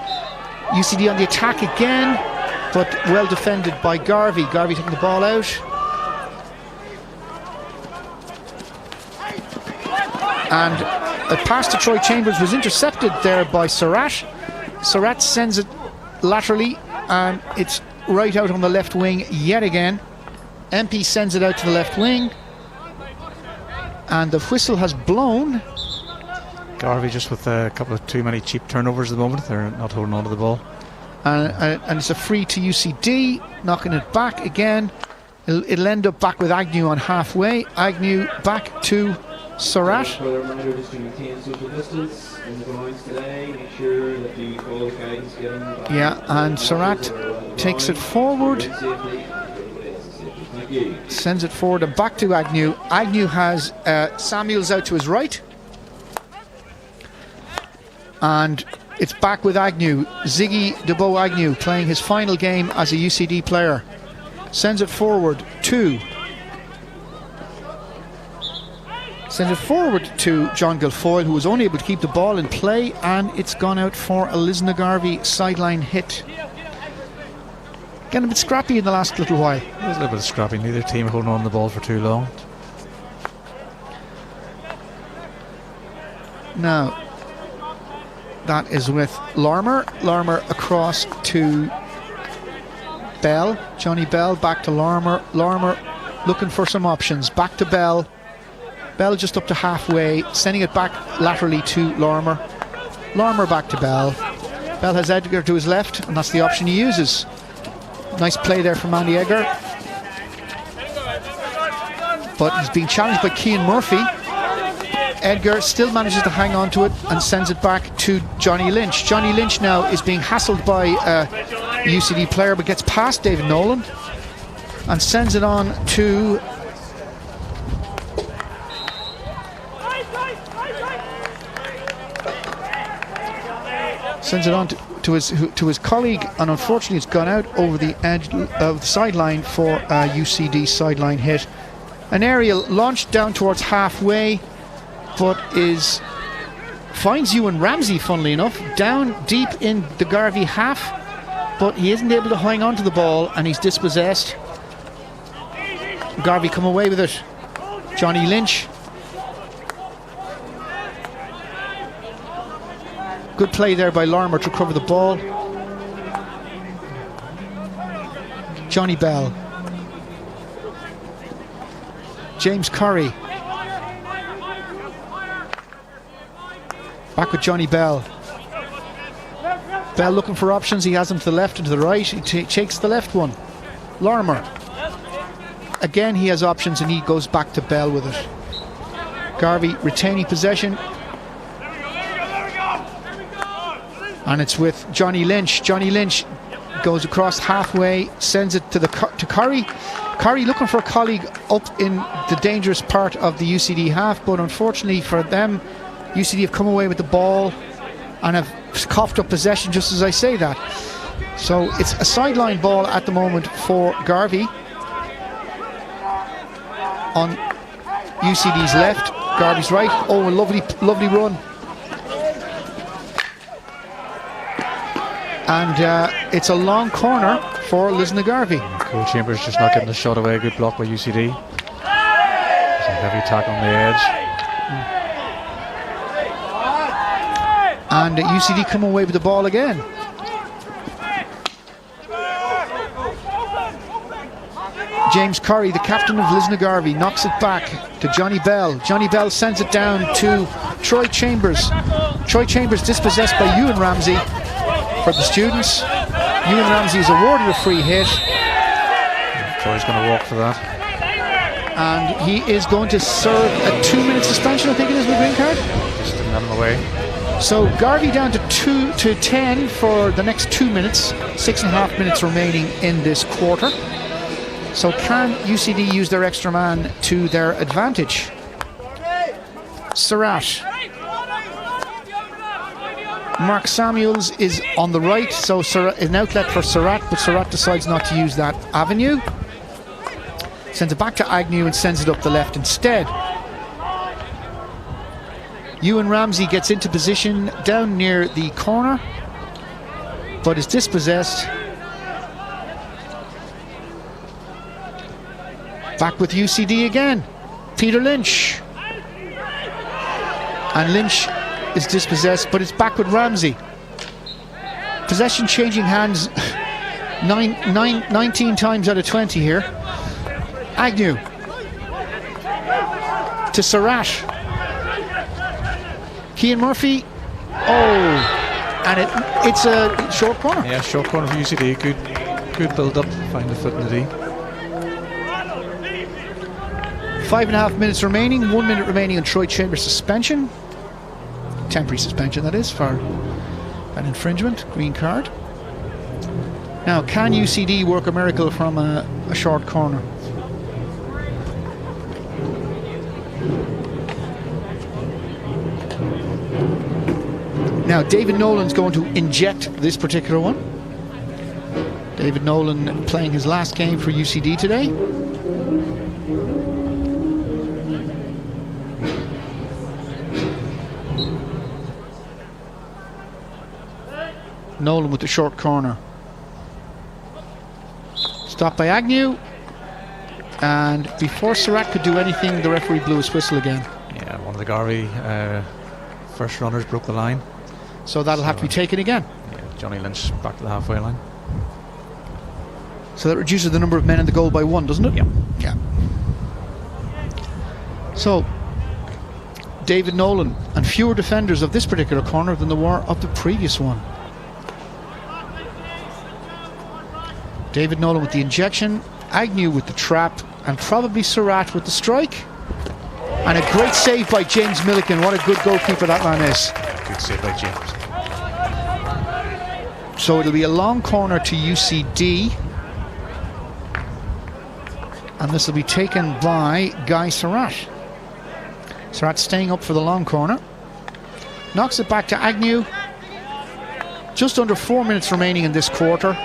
S1: UCD on the attack again, but well defended by Garvey. Garvey taking the ball out. And a pass to Troy Chambers was intercepted there by Surratt. Surratt sends it laterally, and it's right out on the left wing yet again. MP sends it out to the left wing, and the whistle has blown.
S2: Garvey just with a couple of too many cheap turnovers at the moment. They're not holding on to the ball.
S1: And it's a free to UCD, knocking it back again. It'll end up back with Agnew on halfway. Agnew back to Surratt. Yeah, and Surratt takes it forward, sends it forward and back to Agnew. Agnew has Samuels out to his right, and it's back with Agnew. Ziggy DeBow Agnew playing his final game as a UCD player. Sends it forward to John Guilfoyle, who was only able to keep the ball in play, and it's gone out for a Lisnagarvey sideline hit. Getting a bit scrappy in the last little while.
S2: It was a little bit scrappy. Neither team holding on to the ball for too long. Now,
S1: That is with Larmer. Larmer across to Bell. Johnny Bell back to Larmer. Larmer looking for some options. Back to Bell. Bell just up to halfway, sending it back laterally to Larmer. Larmer back to Bell. Bell has Edgar to his left, and that's the option he uses. Nice play there from Andy Edgar. But he's being challenged by Cian Murphy. Edgar still manages to hang on to it and sends it back to Johnny Lynch. Johnny Lynch now is being hassled by a UCD player, but gets past David Nolan and sends it on to to his colleague, and unfortunately it's gone out over the edge of the sideline for a UCD sideline hit. An aerial launched down towards halfway, but finds Ewan Ramsey, funnily enough, down deep in the Garvey half, but he isn't able to hang on to the ball and he's dispossessed. Garvey come away with it. Johnny Lynch. Good play there by Larmer to cover the ball. Johnny Bell. James Curry. Back with Johnny Bell. Bell looking for options. He has them to the left and to the right. He takes the left one. Larmer. Again he has options and he goes back to Bell with it. Garvey retaining possession. And it's with Johnny Lynch. Johnny Lynch goes across halfway, sends it to Curry. Curry looking for a colleague up in the dangerous part of the UCD half, but unfortunately for them, UCD have come away with the ball and have coughed up possession just as I say that. So it's a sideline ball at the moment for Garvey on UCD's left. Garvey's right. Oh, a lovely run. And it's a long corner for Lisnagarvey.
S2: Cole Chambers just not getting the shot away. Good block by UCD. There's a heavy tack on the edge.
S1: And UCD come away with the ball again. James Curry, the captain of Lisnagarvey, knocks it back to Johnny Bell. Johnny Bell sends it down to Troy Chambers. Troy Chambers dispossessed by Ewan Ramsey for the students. Ewan Ramsey is awarded a free hit.
S2: Troy's going to walk for that.
S1: And he is going to serve a 2-minute suspension, I think it is, with green card.
S2: Just didn't have him away.
S1: So Garvey down to 10 for the next 2 minutes. 6.5 minutes remaining in this quarter. So can UCD use their extra man to their advantage? Surratt. Mark Samuels is on the right, so an outlet for Surratt, but Surratt decides not to use that avenue. Sends it back to Agnew and sends it up the left instead. Ewan Ramsey gets into position down near the corner, but is dispossessed. Back with UCD again. Peter Lynch. And Lynch is dispossessed, but it's back with Ramsey. Possession changing hands 19 times out of 20 here. Agnew to Surratt. Cian Murphy. Oh, and it's a short corner.
S2: Yeah, short corner for UCD. Good build up. Find the foot in the D.
S1: 5.5 minutes remaining. 1 minute remaining on Troy Chambers' suspension. Temporary suspension, that is, for an infringement. Green card. Now, can UCD work a miracle from a short corner? Now, David Nolan's going to inject this particular one. David Nolan playing his last game for UCD today. Nolan with the short corner. Stopped by Agnew. And before Surratt could do anything, the referee blew his whistle again.
S2: Yeah, one of the Garvey first runners broke the line.
S1: So that'll have to be taken again.
S2: Yeah, Johnny Lynch back to the halfway line.
S1: So that reduces the number of men in the goal by 1, doesn't it?
S2: Yeah.
S1: Yeah. So, David Nolan, and fewer defenders of this particular corner than there were of the previous one. David Nolan with the injection, Agnew with the trap, and probably Surratt with the strike. And a great save by James Milliken. What a good goalkeeper that man is.
S2: Good save by James.
S1: So it'll be a long corner to UCD. And this will be taken by Guy Surratt. Surratt staying up for the long corner. Knocks it back to Agnew. Just under 4 minutes remaining in this quarter.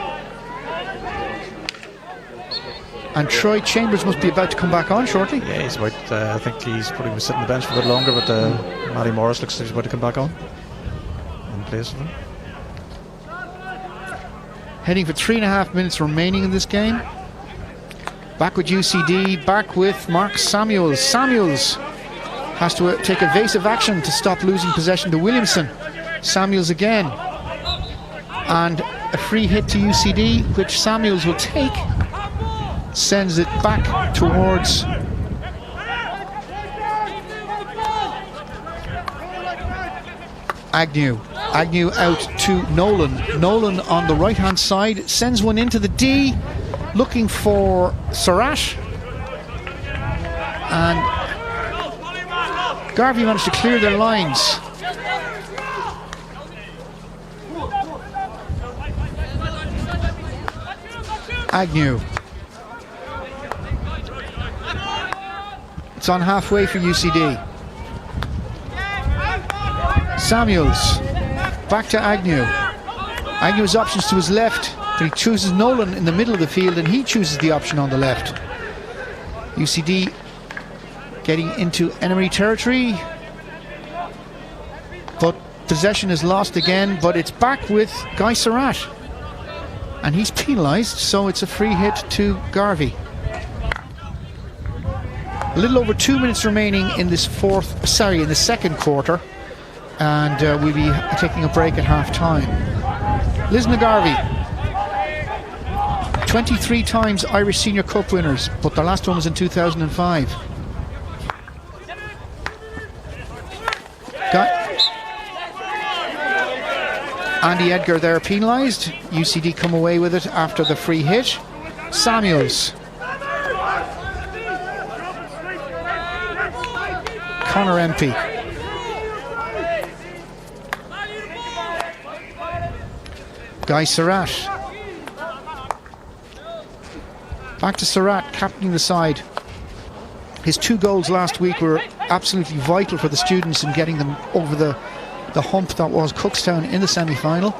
S1: And Troy Chambers must be about to come back on shortly.
S2: Yeah, he's about. I think he's probably going to sit on the bench for a bit longer, but Matty Morris looks like he's about to come back on in place of him.
S1: Heading for 3.5 minutes remaining in this game. Back with UCD, back with Mark Samuels. Samuels has to take evasive action to stop losing possession to Williamson. Samuels again. And a free hit to UCD, which Samuels will take. Sends it back towards Agnew. Agnew out to Nolan. Nolan on the right hand side sends one into the D, looking for Surratt. And Garvey managed to clear their lines. Agnew. It's on halfway for UCD. Samuels back to Agnew. Agnew's options to his left, but he chooses Nolan in the middle of the field, and he chooses the option on the left. UCD getting into enemy territory, but possession is lost again, but it's back with Guy Surratt, and he's penalised, so it's a free hit to Garvey. A little over 2 minutes remaining in this in the second quarter, and we'll be taking a break at half time. Lisnagarvey, 23 times Irish Senior Cup winners, but their last one was in 2005. Andy Edgar there penalised. UCD come away with it after the free hit. Samuels. Connor MP. Guy Surratt. Back to Surratt, captaining the side. His 2 goals last week were absolutely vital for the students in getting them over the hump that was Cookstown in the semi-final.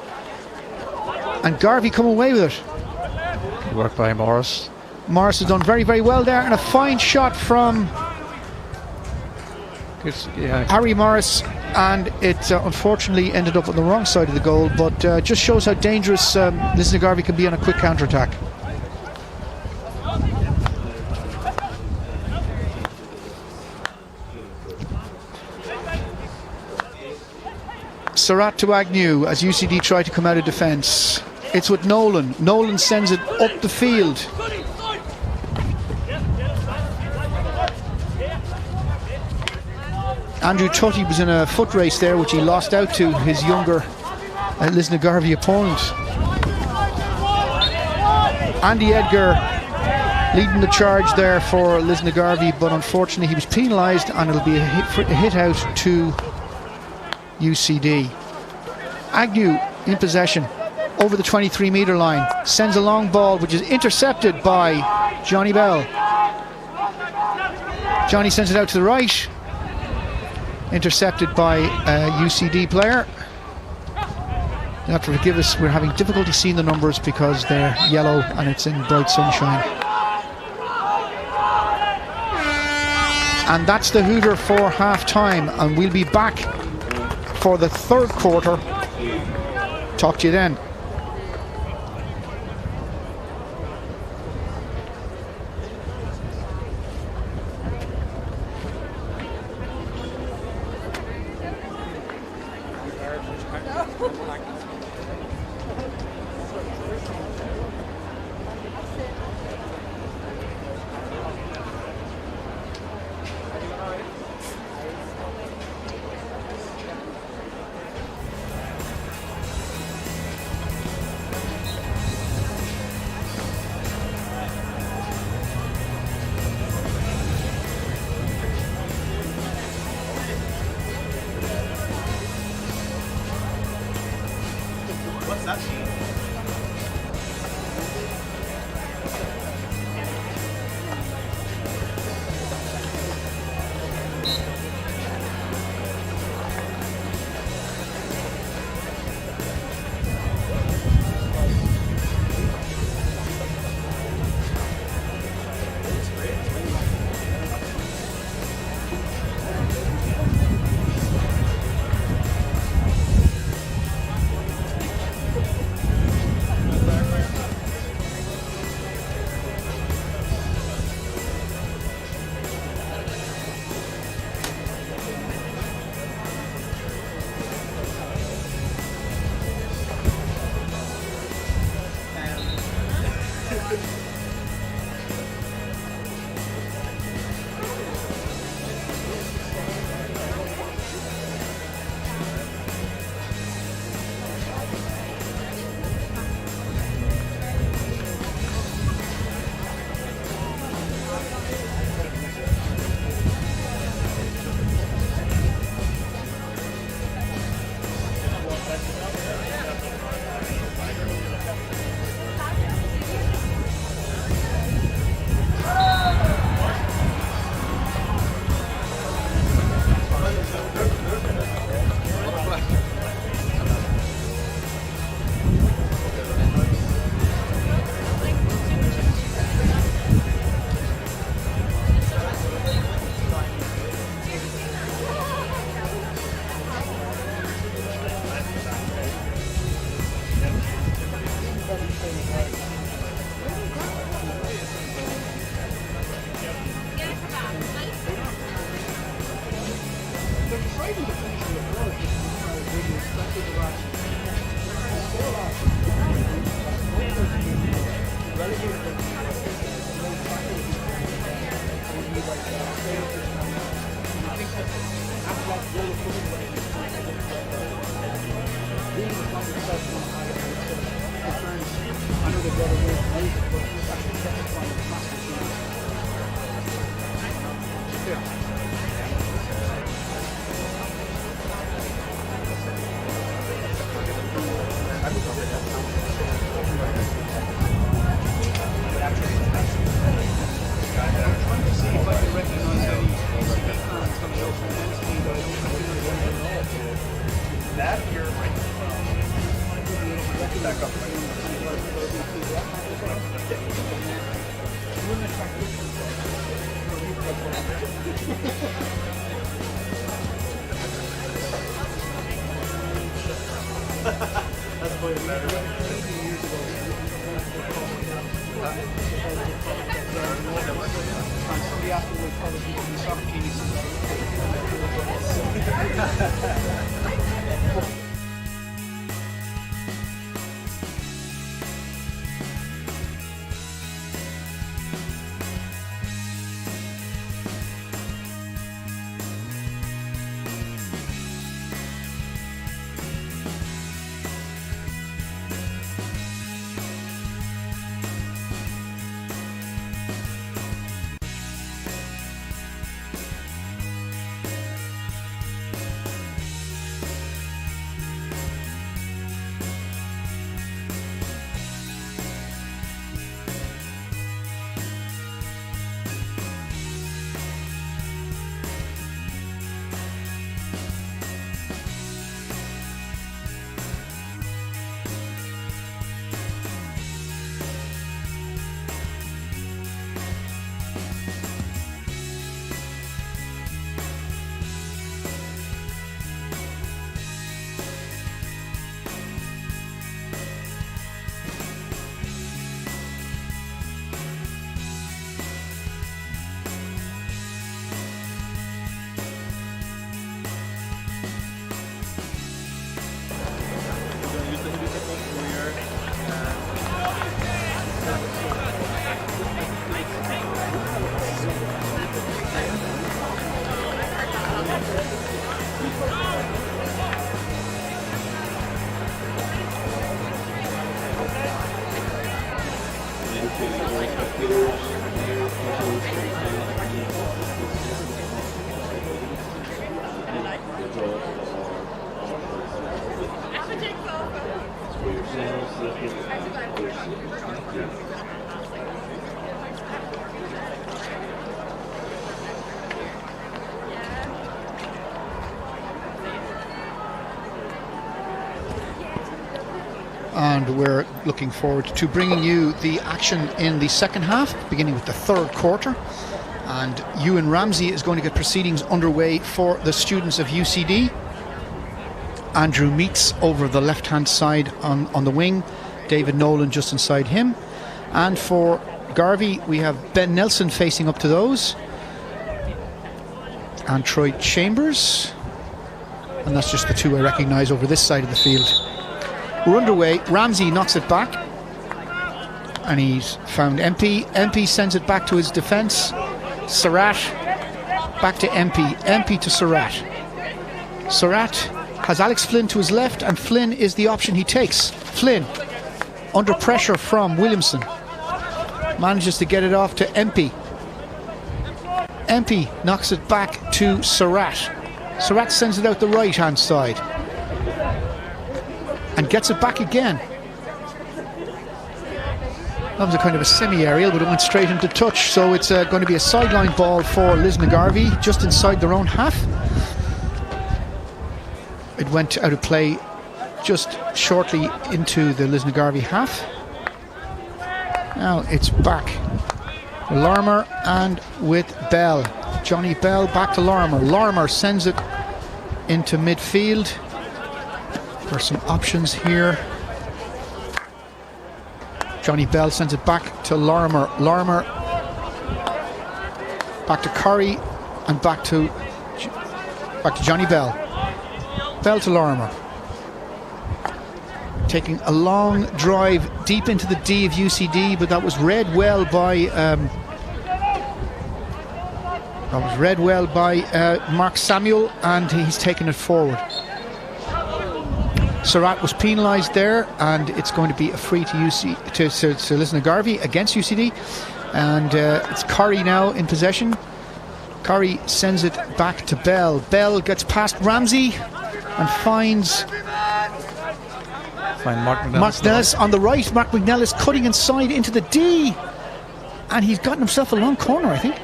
S1: And Garvey come away with it.
S2: Good work by Morris.
S1: Morris has done very, very well there, and a fine shot from Harry Morris, and it unfortunately ended up on the wrong side of the goal, but just shows how dangerous Lisnagarvey can be on a quick counter-attack. Surratt to Agnew as UCD try to come out of defence. It's with Nolan. Nolan sends it up the field. Andrew Tutty was in a foot race there, which he lost out to his younger Lisnagarvey opponent. Andy Edgar leading the charge there for Lisnagarvey, but unfortunately he was penalised, and it'll be a hit out to UCD. Agnew in possession over the 23 metre line, sends a long ball which is intercepted by Johnny Bell. Johnny sends it out to the right, intercepted by a UCD player. You have to forgive us, we're having difficulty seeing the numbers because they're yellow and it's in bright sunshine. And that's the hooter for half time, and we'll be back for the third quarter. Talk to you then. And we're looking forward to bringing you the action in the second half, beginning with the third quarter. And Ewan Ramsey is going to get proceedings underway for the students of UCD. Andrew Meets over the left-hand side on the wing. David Nolan just inside him. And for Garvey, we have Ben Nelson facing up to those. And Troy Chambers. And that's just the two I recognise over this side of the field. We're underway. Ramsey knocks it back. and he's found MP. MP sends it back to his defence. Surratt back to MP. MP to Surratt. Surratt has Alex Flynn to his left, and Flynn is the option he takes. Flynn, under pressure from Williamson, manages to get it off to MP. MP knocks it back to Surratt. Surratt sends it out the right hand side and gets it back again. That was a kind of a semi-aerial, but it went straight into touch, so it's going to be a sideline ball for Lisnagarvey, just inside their own half. It went out of play just shortly into the Lisnagarvey half. Now it's back. Larmer and with Bell. Johnny Bell back to Larmer. Larmer sends it into midfield. There's some options here. Johnny Bell sends it back to Larmer. Larmer back to Curry and back to Johnny Bell. Bell to Larmer. Taking a long drive deep into the D of UCD, but that was read well by Mark Samuel, and he's taken it forward. Surratt was penalised there, and it's going to be a free to Lisnagarvey against UCD, and it's Curry now in possession. Curry sends it back to Bell. Bell gets past Ramsey and finds
S2: Mark
S1: McNellis on the right. Mark McNellis cutting inside into the D, and he's gotten himself a long corner, I think.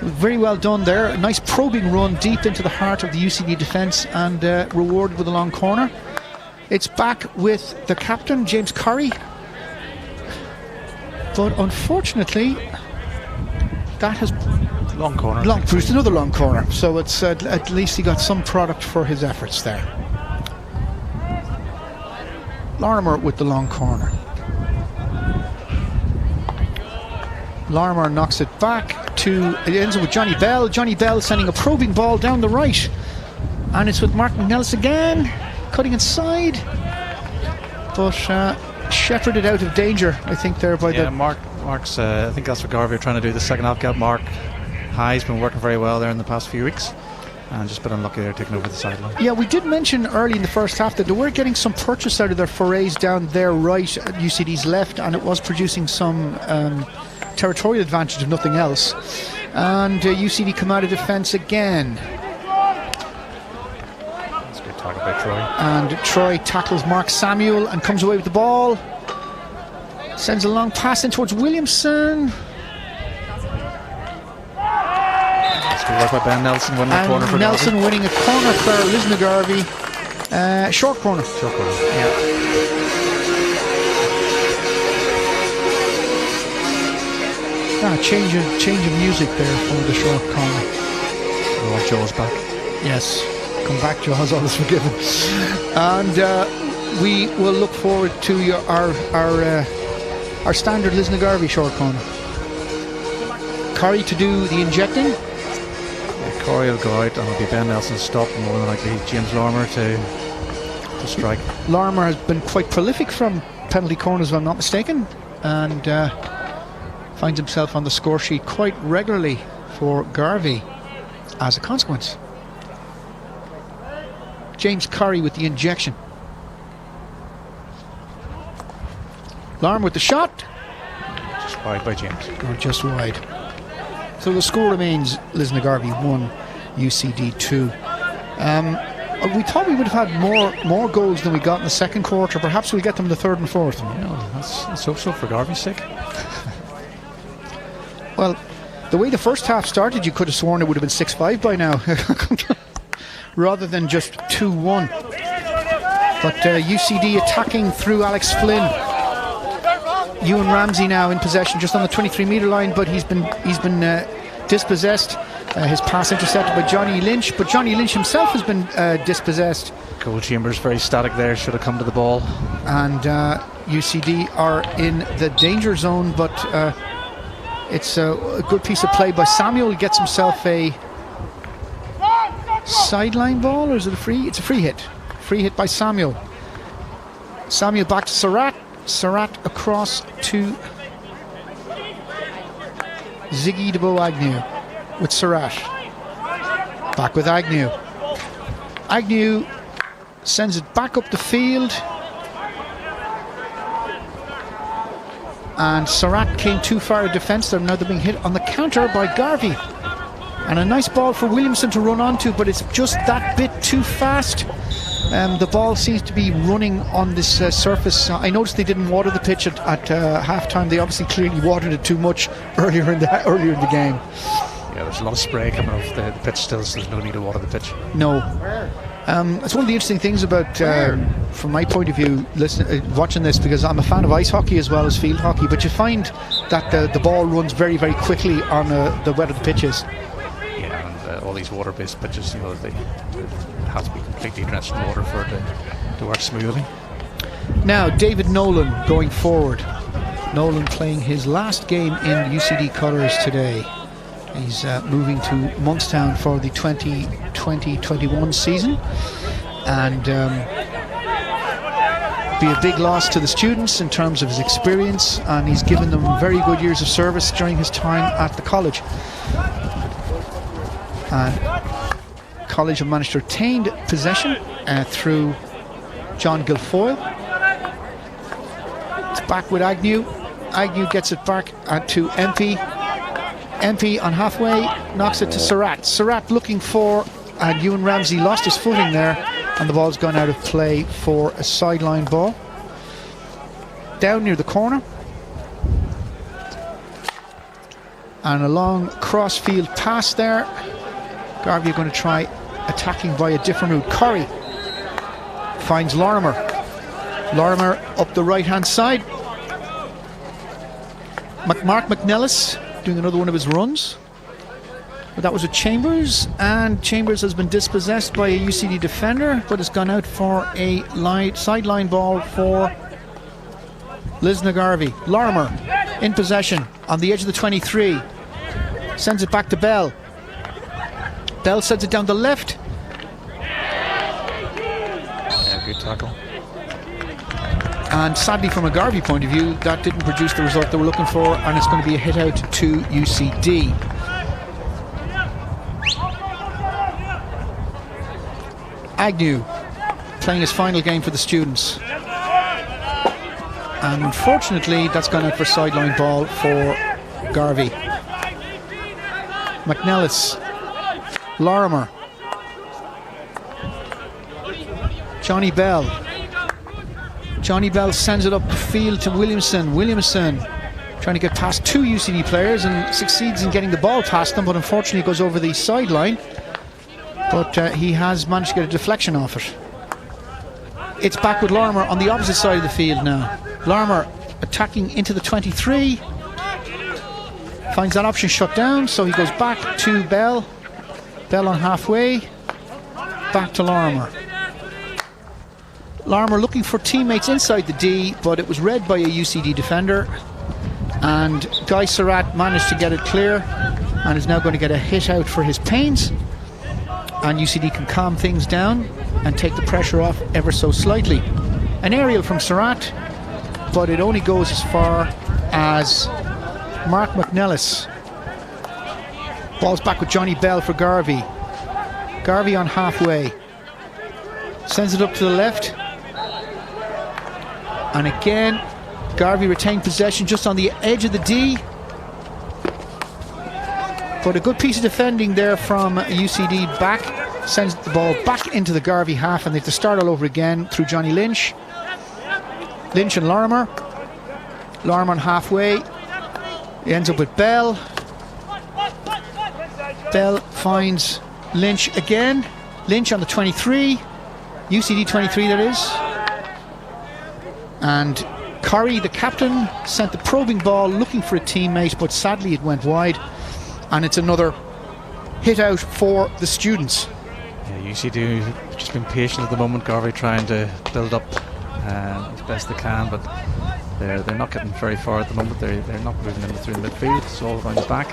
S1: Very well done there. A nice probing run deep into the heart of the UCD defence, and rewarded with a long corner. It's back with the captain, James Curry. But unfortunately, that has
S2: long corner.
S1: Produced another long corner. So it's at least he got some product for his efforts there. Larmer with the long corner. Larmer knocks it back to, it ends up with Johnny Bell. Johnny Bell sending a probing ball down the right, and it's with Mark McNellis again, cutting inside, but shepherded out of danger, I think, there by
S2: Mark's I think that's what Garvey are trying to do the second half. Got Mark High's been working very well there in the past few weeks, and just been unlucky there taking over the sideline. Yeah,
S1: we did mention early in the first half that they were getting some purchase out of their forays down their right at UCD's left, and it was producing some territorial advantage if nothing else, and UCD come out of defence again.
S2: That's a good tackle by Troy,
S1: and Troy tackles Mark Samuel and comes away with the ball, sends a long pass in towards Williamson.
S2: That's good work by Ben Nelson winning a corner for
S1: Nelson
S2: Garvey.
S1: Winning a corner for Lisnagarvey. Short corner,
S2: yeah.
S1: Change of music there for the short corner.
S2: We want Jaws back.
S1: Yes, come back, Jaws, all is forgiven. And we will look forward to our standard Lisnagarvey short corner. Curry to do the injecting.
S2: Yeah, Corey will go out, and it'll be Ben Nelson stop, and more than likely James Larmer to strike.
S1: Larmer has been quite prolific from penalty corners, if I'm not mistaken, and finds himself on the score sheet quite regularly for Garvey as a consequence. James Curry with the injection. Larm with the shot.
S2: Just wide by James.
S1: Or just wide. So the score remains Lisnagarvey 1, UCD 2. We thought we would have had more goals than we got in the second quarter. Perhaps we'll get them in the third and fourth.
S2: Yeah, let's hope so for Garvey's sake.
S1: Well, the way the first half started, you could have sworn it would have been 6-5 by now, rather than just 2-1. But UCD attacking through Alex Flynn. Ewan Ramsey now in possession, just on the 23-metre line, but he's been dispossessed. His pass intercepted by Johnny Lynch, but Johnny Lynch himself has been dispossessed.
S2: Cole Chambers very static there, should have come to the ball.
S1: And UCD are in the danger zone, but it's a good piece of play by Samuel. He gets himself a sideline ball, or is it a free? It's a free hit. Free hit by Samuel. Samuel back to Surratt. Surratt across to Ziggy DeBo Agnew with Surratt. Back with Agnew. Agnew sends it back up the field. And Surratt came too far in defence. Now they're being hit on the counter by Garvey. And a nice ball for Williamson to run onto, but it's just that bit too fast. The ball seems to be running on this surface. I noticed they didn't water the pitch at half-time. They obviously clearly watered it too much earlier in the game.
S2: Yeah, there's a lot of spray coming off the pitch still, so there's no need to water the pitch.
S1: No. It's one of the interesting things about, from my point of view, watching this, because I'm a fan of ice hockey as well as field hockey, but you find that the ball runs very, very quickly on the wetter the pitch is.
S2: Yeah, and all these water-based pitches, they have to be completely drenched in water for it to work smoothly.
S1: Now, David Nolan going forward. Nolan playing his last game in UCD colours today. He's moving to Monkstown for the 2020-21 season, and be a big loss to the students in terms of his experience, and he's given them very good years of service during his time at the college. And college have managed to retain possession through John Guilfoyle. It's back with Agnew. Agnew gets it back to MP. MP on halfway knocks it to Surratt. Surratt looking for, and Ewan Ramsey lost his footing there, and the ball's gone out of play for a sideline ball. Down near the corner. And a long cross-field pass there. Garvey are going to try attacking by a different route. Corrie finds Lorimer. Lorimer up the right-hand side. Mark McNellis doing another one of his runs. But that was with Chambers, and Chambers has been dispossessed by a UCD defender, but has gone out for a sideline ball for Lisnagarvey. Lorimer in possession on the edge of the 23. Sends it back to Bell. Bell sends it down the left.
S2: Yeah, good tackle.
S1: And sadly, from a Garvey point of view, that didn't produce the result they were looking for, and it's going to be a hit out to UCD. Agnew playing his final game for the students. And unfortunately, that's gone out for sideline ball for Garvey. McNellis. Lorimer. Johnny Bell. Johnny Bell sends it up the field to Williamson. Williamson trying to get past two UCD players and succeeds in getting the ball past them, but unfortunately goes over the sideline. But he has managed to get a deflection off it. It's back with Lorimer on the opposite side of the field now. Lorimer attacking into the 23. Finds that option shut down, so he goes back to Bell. Bell on halfway. Back to Lorimer. Lorimer looking for teammates inside the D, but it was read by a UCD defender, and Guy Surratt managed to get it clear and is now going to get a hit out for his pains, and UCD can calm things down and take the pressure off ever so slightly. An aerial from Surratt, but it only goes as far as Mark McNellis. Ball's back with Johnny Bell for Garvey. Garvey on halfway. Sends it up to the left. And again, Garvey retained possession just on the edge of the D. But a good piece of defending there from UCD back. Sends the ball back into the Garvey half, and they have to start all over again through Johnny Lynch. Lynch and Lorimer. Lorimer on halfway. He ends up with Bell. Bell finds Lynch again. Lynch on the 23. UCD 23, that is. And Corrie, the captain, sent the probing ball looking for a teammate, but sadly it went wide. And it's another hit out for the students.
S2: Yeah, UCD have just been patient at the moment. Garvey trying to build up as best they can, but they're not getting very far at the moment. They're not moving in through the midfield. It's all around the back.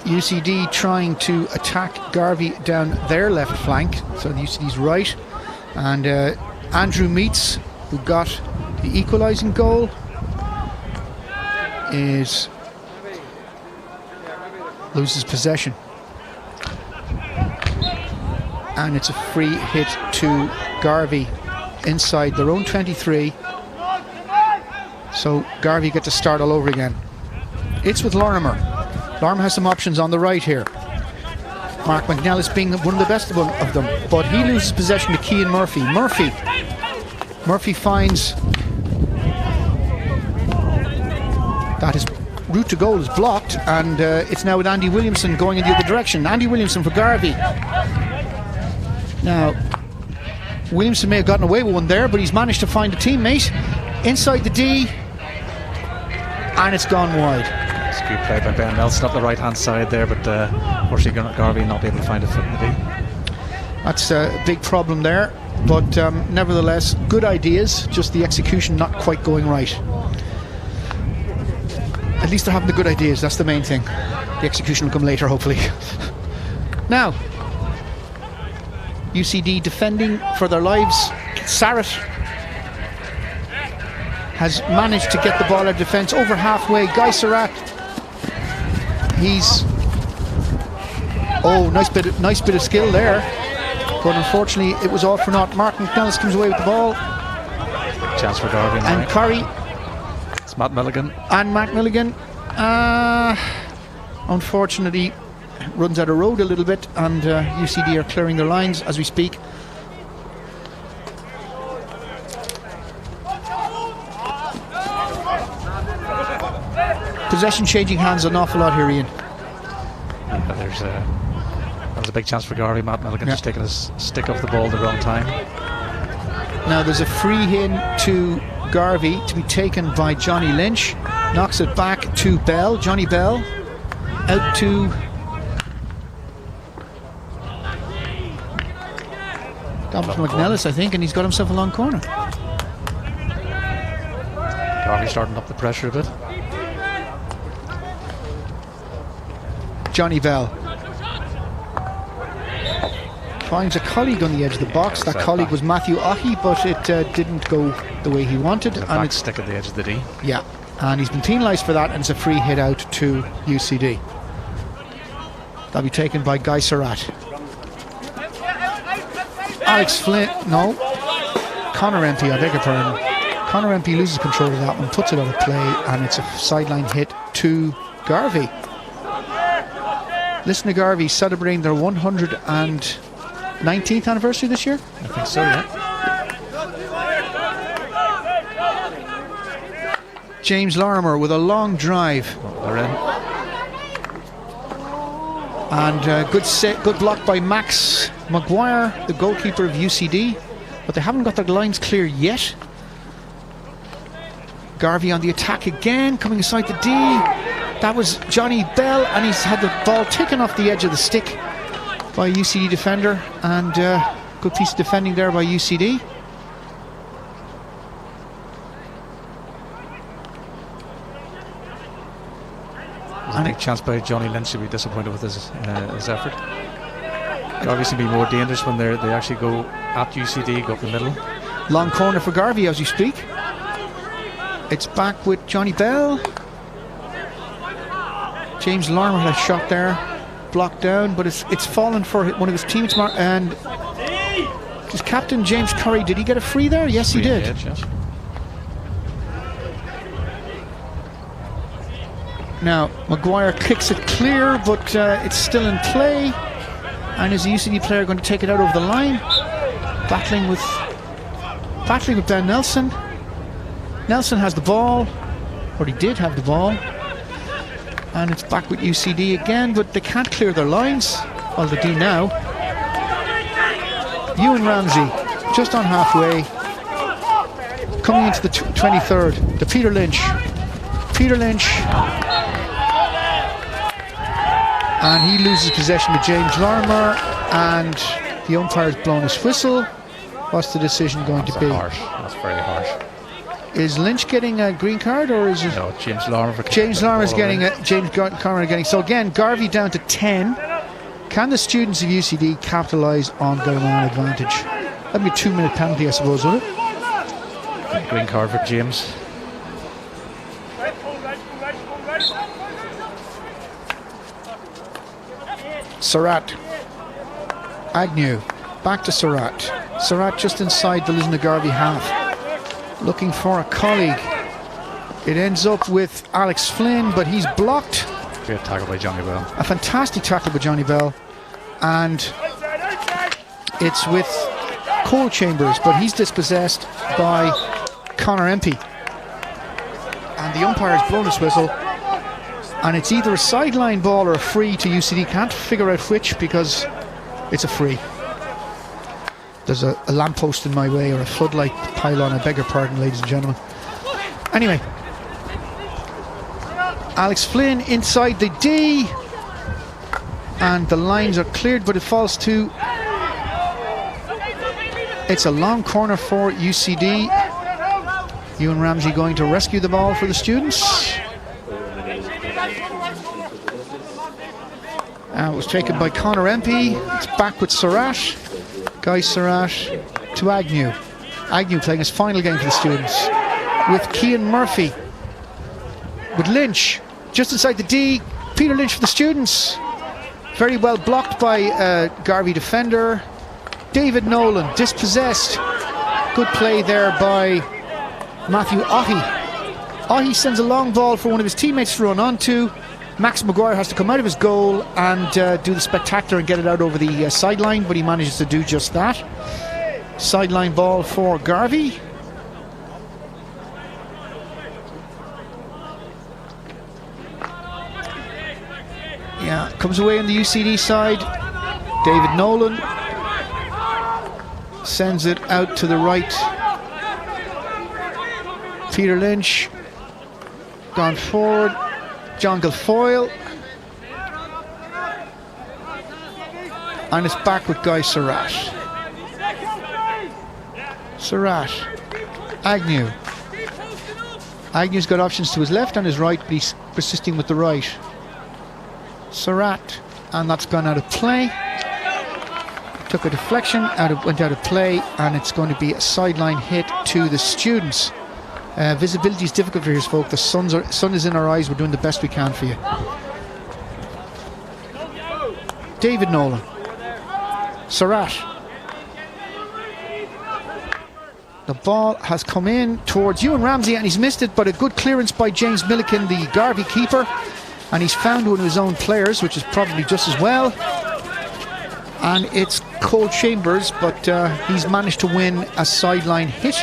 S1: UCD trying to attack Garvey down their left flank, so the UCD's right, and Andrew Meets, who got the equalising goal, loses possession, and it's a free hit to Garvey inside their own 23. So Garvey get to start all over again. It's with Lorimer. Lorimer has some options on the right here. Mark McNellis being one of the best of them, but he loses possession to Cian Murphy. Murphy finds that his route to goal is blocked, and it's now with Andy Williamson going in the other direction. Andy Williamson for Garvey. Now, Williamson may have gotten away with one there, but he's managed to find a teammate inside the D, and it's gone wide.
S2: It's a good play by Ben Nelson up the right hand side there, but unfortunately Garvey not be able to find a foot in the D.
S1: That's a big problem there, but nevertheless, good ideas, just the execution not quite going right. At least they're having the good ideas, that's the main thing. The execution will come later, hopefully. Now, UCD defending for their lives. Sarrett has managed to get the ball out of defence over halfway. Guy Surratt, he's nice bit of skill there, but unfortunately it was all for naught. Mark McNellis comes away with the ball.
S2: Chance for Garvey
S1: and
S2: now.
S1: Curry.
S2: It's Matt Milligan.
S1: And Matt Milligan, unfortunately, runs out of road a little bit, and UCD are clearing their lines as we speak. Possession changing hands an awful lot here, Ian.
S2: Yeah, that was a big chance for Garvey. Matt Milligan just taking his stick off the ball at the wrong time.
S1: Now there's a free in to Garvey to be taken by Johnny Lynch. Knocks it back to Bell. Johnny Bell out to Dominic McNellis, I think, and he's got himself a long corner.
S2: Garvey starting up the pressure a bit.
S1: Johnny Bell finds a colleague on the edge of the box. That colleague was Matthew Ohi, but it didn't go the way he wanted.
S2: And it's stick at the edge of the D.
S1: Yeah, and he's been penalised for that, and it's a free hit out to UCD. That'll be taken by Guy Surratt. Alex Flynn, no. Connor Empey, I beg your pardon. Connor Empey loses control of that one, puts it out of play, and it's a sideline hit to Garvey. Lisnagarvey celebrating their 119th anniversary this year?
S2: I think so, yeah.
S1: James Lorimer with a long drive.
S2: They're in.
S1: And good block by Max Maguire, the goalkeeper of UCD, but they haven't got their lines clear yet. Garvey on the attack again, coming inside the D. That was Johnny Bell, and he's had the ball taken off the edge of the stick by a UCD defender, and good piece of defending there by UCD.
S2: There's a big chance by Johnny Lynch to be disappointed with his effort. Garvey seem to be more dangerous when they actually go at UCD, go up the middle.
S1: Long corner for Garvey as you speak. It's back with Johnny Bell. James Lorimer had a shot there, blocked down, but it's fallen for one of his teammates. And his captain James Curry, did he get a free there? Yes, he did.
S2: Edge, yes.
S1: Now Maguire kicks it clear, but it's still in play, and is the UCD player going to take it out over the line? Battling with Ben Nelson. Nelson has the ball, or he did have the ball, and it's back with UCD again, but they can't clear their lines. Well, they do now. Ewan Ramsey just on halfway, coming into the 23rd, to Peter Lynch, and he loses possession to James Lorimer, and the umpire's blown his whistle. What's the decision going to be?
S2: Harsh. That's very harsh.
S1: Is Lynch getting a green card, or is it?
S2: No, James Lorimer.
S1: James Lorimer is getting a. James Conner getting. So again, Garvey down to 10. Can the students of UCD capitalise on their man advantage? That'd be a 2-minute penalty, I suppose, would it?
S2: Green card for James.
S1: Surratt. Agnew. Back to Surratt. Surratt just inside the Lisnagarvey half. Looking for a colleague. It ends up with Alex Flynn, but he's blocked.
S2: Great tackle by Johnny Bell.
S1: A fantastic tackle by Johnny Bell. And it's with Cole Chambers, but he's dispossessed by Connor Empey. And the umpire's blown his whistle. And it's either a sideline ball or a free to UCD. Can't figure out which because it's a free. There's a lamppost in my way, or a floodlight pylon. I beg your pardon, ladies and gentlemen. Anyway, Alex Flynn inside the D, and the lines are cleared, but it falls to. It's a long corner for UCD. Ewan Ramsey going to rescue the ball for the students. It was taken by Connor Empey. It's back with Surratt. Guy Surratt to Agnew. Agnew playing his final game for the students. With Cian Murphy. With Lynch. Just inside the D. Peter Lynch for the students. Very well blocked by Garvey defender. David Nolan dispossessed. Good play there by Matthew Ohi. Ohi sends a long ball for one of his teammates to run onto. Max Maguire has to come out of his goal and do the spectacular and get it out over the sideline, but he manages to do just that. Sideline ball for Garvey. Yeah, comes away on the UCD side. David Nolan sends it out to the right. Peter Lynch gone forward. John Guilfoyle, and it's back with Guy Surratt. Surratt, Agnew. Agnew's got options to his left and his right, but he's persisting with the right. Surratt, and that's gone out of play. Took a deflection, went out of play, and it's going to be a sideline hit to the students. Visibility is difficult for his folk. The sun is in our eyes. We're doing the best we can for you. David Nolan. Surratt. The ball has come in towards Ewan Ramsey and he's missed it, but a good clearance by James Milliken, the Garvey keeper. And he's found one of his own players, which is probably just as well. And it's Cole Chambers, but he's managed to win a sideline hit.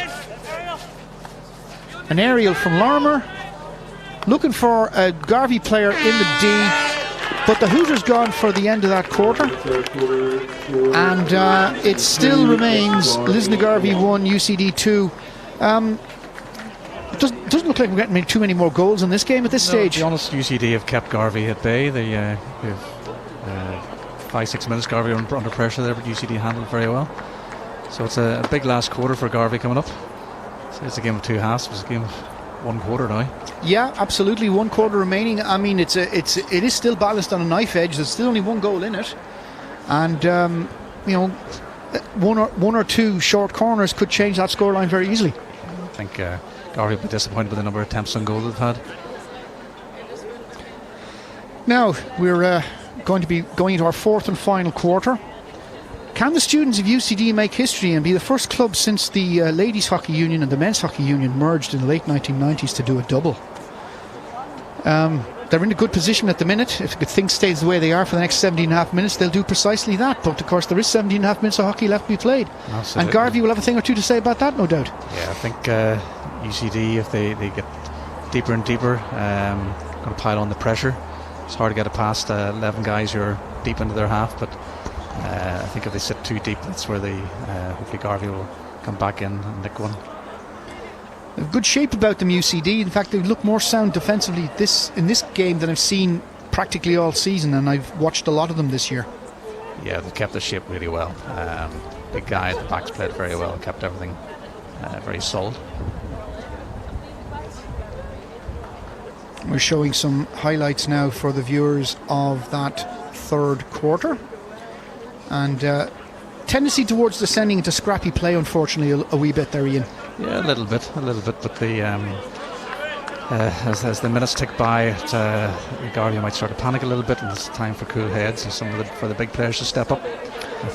S1: An aerial from Lorimer, looking for a Garvey player in the D, but the Hooters gone for the end of that quarter, and it still remains Lisnagarvey 1, UCD 2. It doesn't look like we're getting too many more goals in this game at this stage.
S2: To be honest, UCD have kept Garvey at bay. They have 5-6 minutes Garvey under pressure there, but UCD handled very well. So it's a big last quarter for Garvey coming up. It's a game of two halves. It's a game of one quarter now. Yeah, absolutely. 1 quarter remaining. I mean, it is still balanced on a knife edge. There's still only one goal in it, and one or two short corners could change that scoreline very easily. I think Garvey will be disappointed with the number of attempts on goal they've had.
S1: Now we're going to be going into our fourth and final quarter. Can the students of UCD make history and be the first club since the Ladies Hockey Union and the Men's Hockey Union merged in the late 1990s to do a double? They're in a good position at the minute. If things stay the way they are for the next 17.5 minutes, they'll do precisely that. But of course, there is 17.5 minutes of hockey left to be played. Absolutely. And Garvey will have a thing or two to say about that, no doubt.
S2: Yeah, I think UCD, if they get deeper and deeper, going to pile on the pressure. It's hard to get it past 11 guys who are deep into their half, but I think if they sit too deep, that's where they hopefully Garvey will come back in and nick one.
S1: They have good shape about them, UCD. In fact, they look more sound defensively in this game than I've seen practically all season, and I've watched a lot of them this year.
S2: Yeah, they've kept their shape really well. Big guy at the back's played very well, kept everything very solid.
S1: We're showing some highlights now for the viewers of that third quarter. And tendency towards descending into scrappy play, unfortunately, a wee bit there, Ian.
S2: Yeah, a little bit. But the as the minutes tick by, Garvey might start to panic a little bit, and it's time for cool heads and for the big players to step up.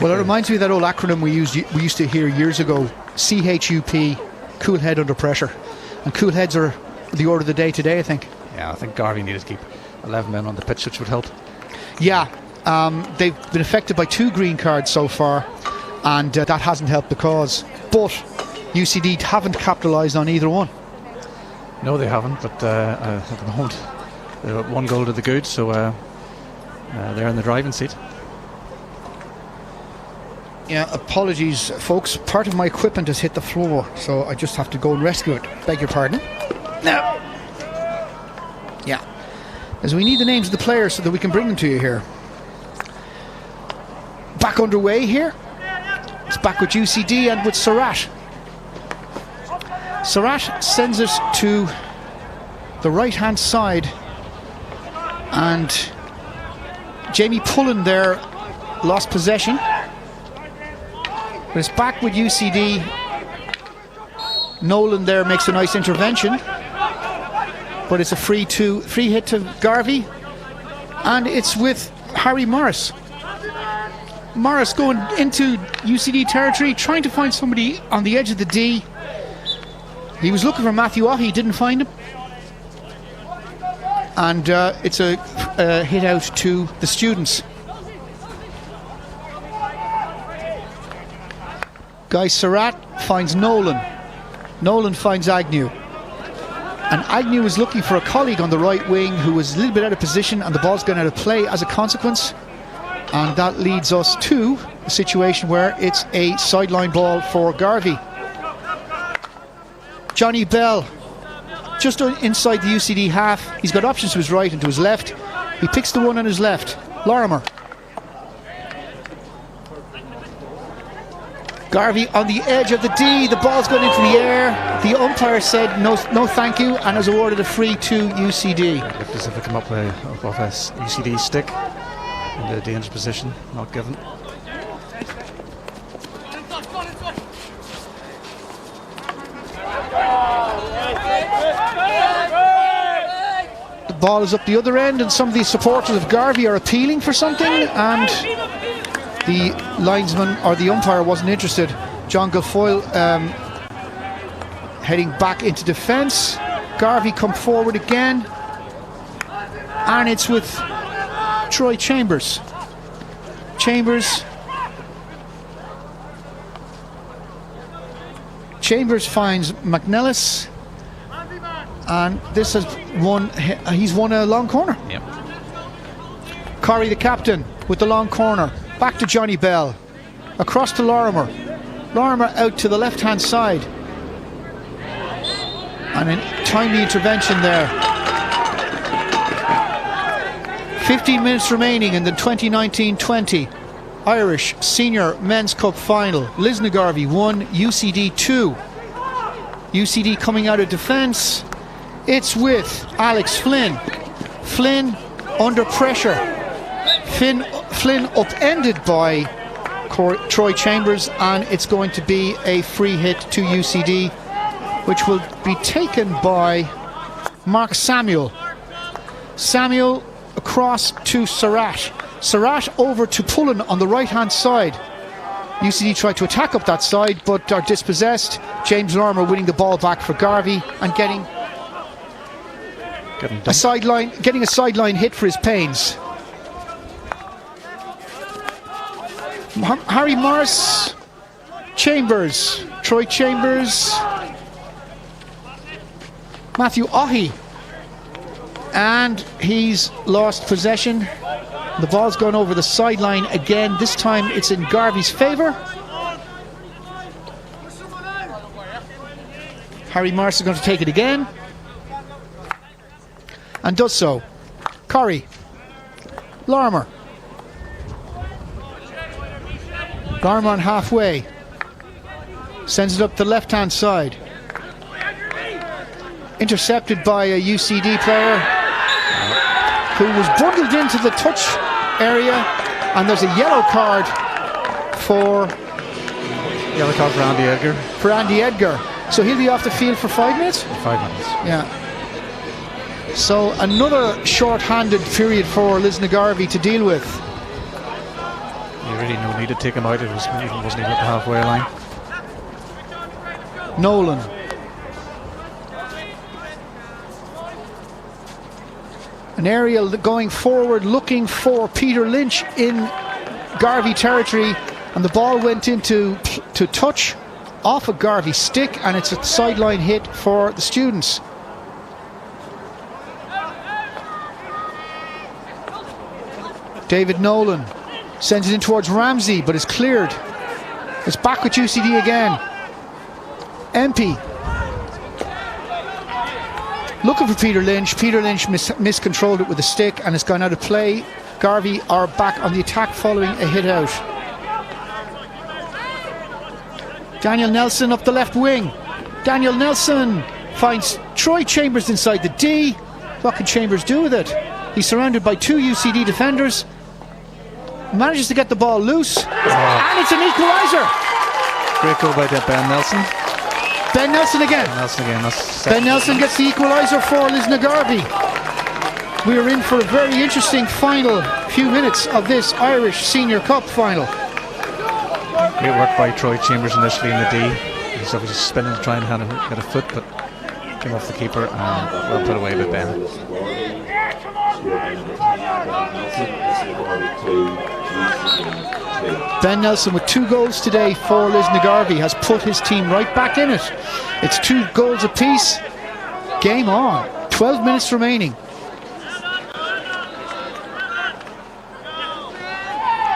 S1: Well, it reminds me of that old acronym we used to hear years ago, CHUP, cool head under pressure. And cool heads are the order of the day today, I think.
S2: Yeah, I think Garvey needed to keep 11 men on the pitch, which would help.
S1: Yeah, they've been affected by 2 green cards so far, and that hasn't helped the cause. But UCD haven't capitalised on either one.
S2: No, they haven't, but at the moment, they're 1 goal to the good, so they're in the driving seat.
S1: Yeah, apologies, folks. Part of my equipment has hit the floor, so I just have to go and rescue it. Beg your pardon. No. Yeah. As we need the names of the players so that we can bring them to you here. Back underway here. It's back with UCD and with Surratt. Surratt sends it to the right-hand side, and Jamie Pullen there lost possession. But it's back with UCD. Nolan there makes a nice intervention, but it's a free hit to Garvey, and it's with Harry Morris. Morris going into UCD territory, trying to find somebody on the edge of the D. He was looking for Matthew Ohi, didn't find him, and it's a hit out to the students. Guy Surratt finds Nolan. Nolan finds Agnew. And Agnew is looking for a colleague on the right wing who was a little bit out of position, and the ball's gone out of play as a consequence. And that leads us to a situation where it's a sideline ball for Garvey. Johnny Bell, just inside the UCD half. He's got options to his right and to his left. He picks the one on his left. Lorimer. Garvey on the edge of the D. The ball's gone into the air. The umpire said no thank you, and has awarded a free to UCD.
S2: Looked as if it come up off a UCD stick in the dangerous position, not given.
S1: The ball is up the other end, and some of the supporters of Garvey are appealing for something, and the linesman or the umpire wasn't interested. John Guilfoyle heading back into defence. Garvey come forward again, and it's with Troy Chambers. Chambers finds McNellis, and this has he's won a long corner.
S2: Yep.
S1: Corey, the captain, with the long corner. Back to Johnny Bell. Across to Lorimer. Lorimer out to the left-hand side. And a timely intervention there. 15 minutes remaining in the 2019-20 Irish Senior Men's Cup Final. Lisnagarvey 1, UCD 2. UCD coming out of defence. It's with Alex Flynn. Flynn under pressure. Flynn upended by Troy Chambers, and it's going to be a free hit to UCD, which will be taken by Mark Samuel. Samuel across to Surratt. Surratt over to Pullen on the right-hand side. UCD tried to attack up that side, but are dispossessed. James Lorimer winning the ball back for Garvey and getting a sideline hit for his pains. Harry Morris, Chambers, Troy Chambers, Matthew Ohi, and he's lost possession. The ball's gone over the sideline again. This time it's in Garvey's favour. Harry Morris is going to take it again, and does so. Corey, Lorimer. Lorimer on halfway. Sends it up the left-hand side. Intercepted by a UCD player. who was bundled into the touch area, and there's a yellow card for
S2: Andy Edgar.
S1: Andy Edgar. So he'll be off the field for 5 minutes?
S2: 5 minutes.
S1: Yeah. So another short-handed period for Lisnagarvey to deal with.
S2: You really no need to take him out. It wasn't even at the halfway line.
S1: Nolan. An aerial going forward, looking for Peter Lynch in Garvey territory, and the ball went into touch off a Garvey stick, and it's a sideline hit for the students. David Nolan sends it in towards Ramsey, but it's cleared. It's back with UCD again. MP looking for Peter Lynch. Peter Lynch miscontrolled it with a stick, and it's gone out of play. Garvey are back on the attack following a hit out. Daniel Nelson up the left wing. Daniel Nelson finds Troy Chambers inside the D. What can Chambers do with it? He's surrounded by 2 UCD defenders. Manages to get the ball loose, and it's an equaliser.
S2: Great goal by Ben Nelson.
S1: Ben Nelson again. Ben Nelson gets the equaliser for Lisnagarvey. We are in for a very interesting final few minutes of this Irish Senior Cup final.
S2: Great work by Troy Chambers initially in the D. He's obviously spinning to try and get a foot, but came off the keeper and well put away by Ben.
S1: Ben Nelson with 2 goals today for Lisnagarvey has put his team right back in it. It's 2 goals apiece. Game on. 12 minutes remaining.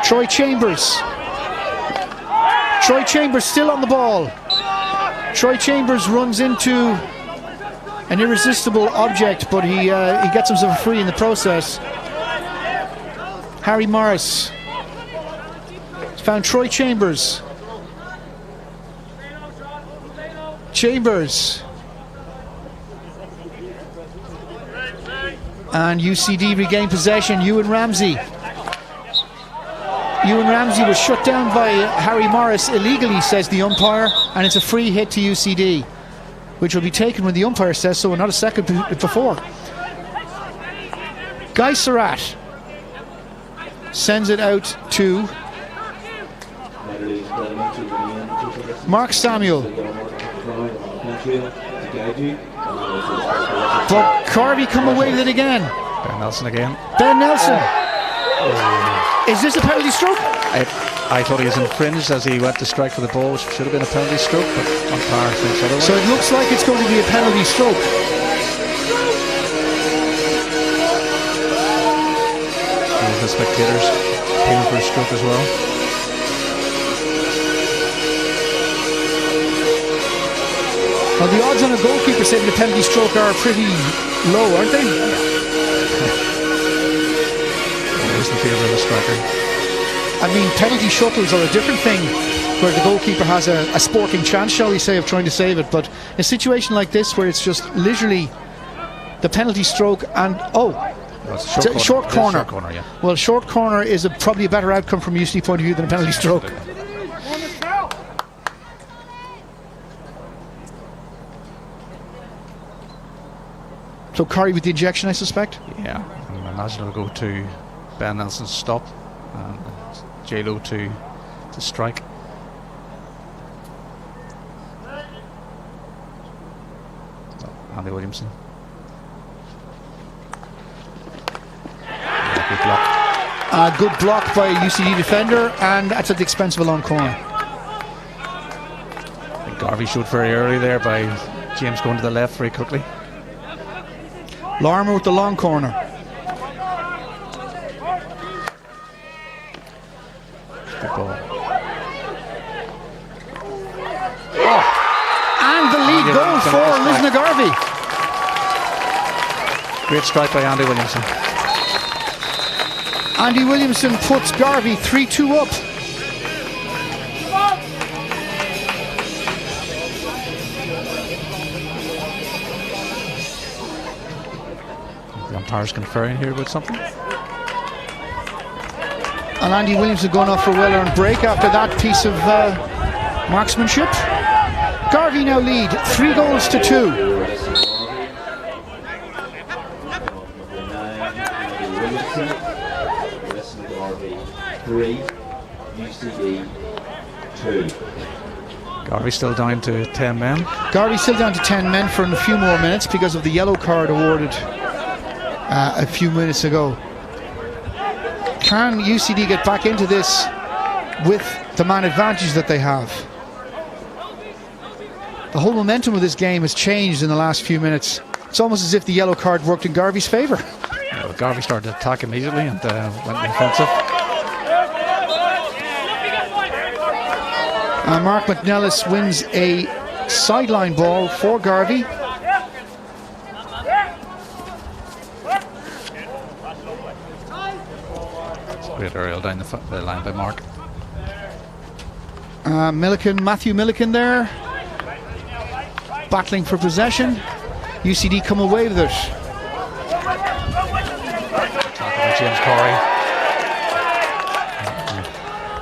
S1: Troy Chambers. Troy Chambers still on the ball. Troy Chambers runs into an irresistible object, but he gets himself free in the process. Harry Morris found Troy Chambers. Chambers. And UCD regained possession. Ewan Ramsey. Ewan Ramsey was shut down by Harry Morris illegally, says the umpire, and it's a free hit to UCD, which will be taken when the umpire says so and not a second before. Guy Surratt sends it out to Mark Samuel. But Garvey come away with it again.
S2: Ben Nelson again.
S1: Ben Nelson. Is this a penalty stroke?
S2: I thought he was infringed as he went to strike for the ball, which should have been a penalty stroke, but umpire thinks otherwise.
S1: So it looks like it's going to be a penalty stroke.
S2: The spectators paying for a stroke as well.
S1: Well, the odds on a goalkeeper saving a penalty stroke are pretty low, aren't they?
S2: He's in favour of the striker.
S1: I mean, penalty shuttles are a different thing, where the goalkeeper has a sporting chance, shall we say, of trying to save it. But in a situation like this, where it's just literally the penalty stroke and short corner.
S2: Yeah.
S1: Well, short corner is probably a better outcome from UCD point of view than a penalty stroke. So Curry with the injection, I suspect.
S2: Yeah, I imagine it'll go to Ben Nelson's stop and J-Lo to strike. Andy Williamson. Yeah, good block.
S1: Good block by a UCD defender, and that's at the expense of a long corner.
S2: I think Garvey showed very early there by James going to the left very quickly.
S1: Larmer with the long corner.
S2: Good ball.
S1: And the lead goal for Lisnagarvey.
S2: Great strike by Andy Williamson.
S1: Andy Williamson puts Garvey 3-2 up.
S2: The umpire's conferring here about something.
S1: And Andy Williamson going off for a well-earned break after that piece of marksmanship. Garvey now lead 3-2.
S6: Lisnagarvey 3, UCD 2.
S2: Garvey still down to 10 men.
S1: Garvey still down to 10 men for a few more minutes because of the yellow card awarded a few minutes ago. Can UCD get back into this with the man advantage that they have? The whole momentum of this game has changed in the last few minutes. It's almost as if the yellow card worked in Garvey's favour.
S2: Well, Garvey started to attack immediately and went offensive.
S1: Mark McNellis wins a sideline ball for Garvey.
S2: Great aerial down the line by Mark.
S1: Matthew Milliken there, battling for possession. UCD come away with it.
S2: James Corey.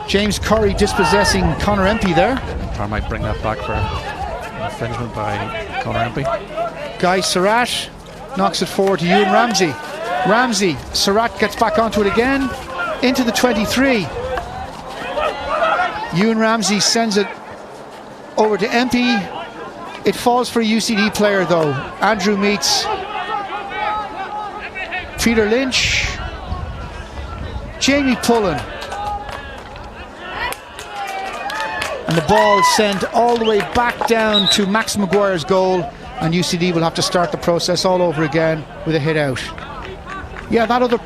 S1: James Corey dispossessing Conor Empey there.
S2: Umpire might bring that back for infringement by Conor Empey.
S1: Guy Surratt knocks it forward to Ewan Ramsey. Surratt gets back onto it again, into the 23. Ewan Ramsey sends it over to Empey. It falls for a UCD player though. Andrew meets Peter Lynch. Jamie Pullen. And the ball is sent all the way back down to Max Maguire's goal, and UCD will have to start the process all over again with a hit out. Yeah, that other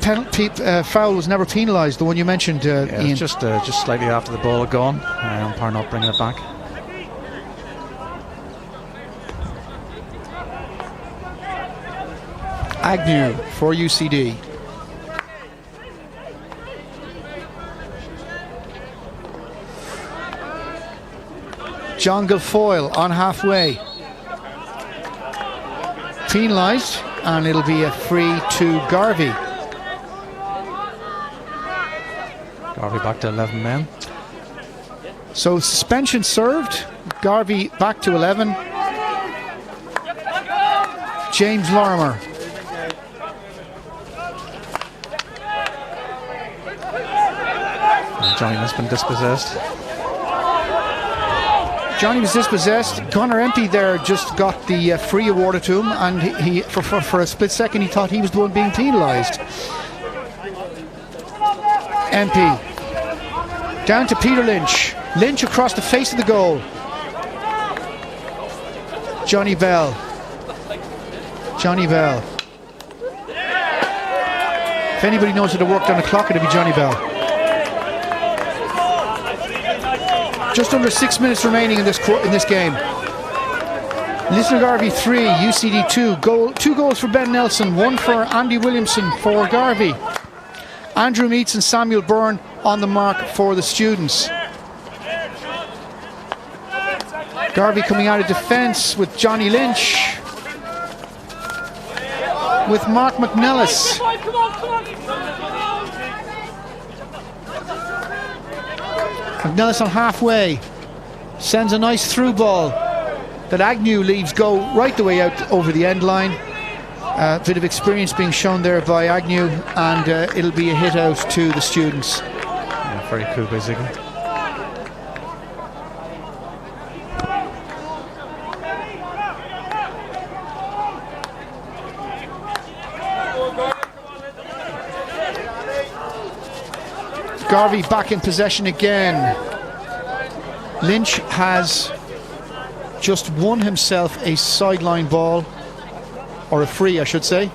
S1: foul was never penalised, the one you mentioned, Ian.
S2: It's just slightly after the ball had gone. Umpire not bringing it back.
S1: Agnew for UCD. John Guilfoyle on halfway. Penalised, and it'll be a free to Garvey.
S2: Garvey back to 11 men.
S1: So suspension served. Garvey back to 11. James Lorimer.
S2: Johnny has been dispossessed.
S1: Johnny was dispossessed. Conor Empey there just got the free awarded to him, and he for a split second he thought he was the one being penalised. Empey down to Peter Lynch. Lynch across the face of the goal. Johnny Bell. If anybody knows how to work on the clock, it'll be Johnny Bell. Just under 6 minutes remaining in this game. Lisnagarvey 3, UCD 2. 2 goals for Ben Nelson, 1 for Andy Williamson for Garvey. Andrew Meats and Samuel Byrne on the mark for the students. Garvey coming out of defence with Johnny Lynch. With Mark McNellis. McNellis on halfway. Sends a nice through ball that Agnew leaves go right the way out over the end line. A bit of experience being shown there by Agnew, and it'll be a hit out to the students.
S2: Yeah, very cool by Ziggy.
S1: Garvey back in possession again. Lynch has just won himself a sideline ball, or a free I should say.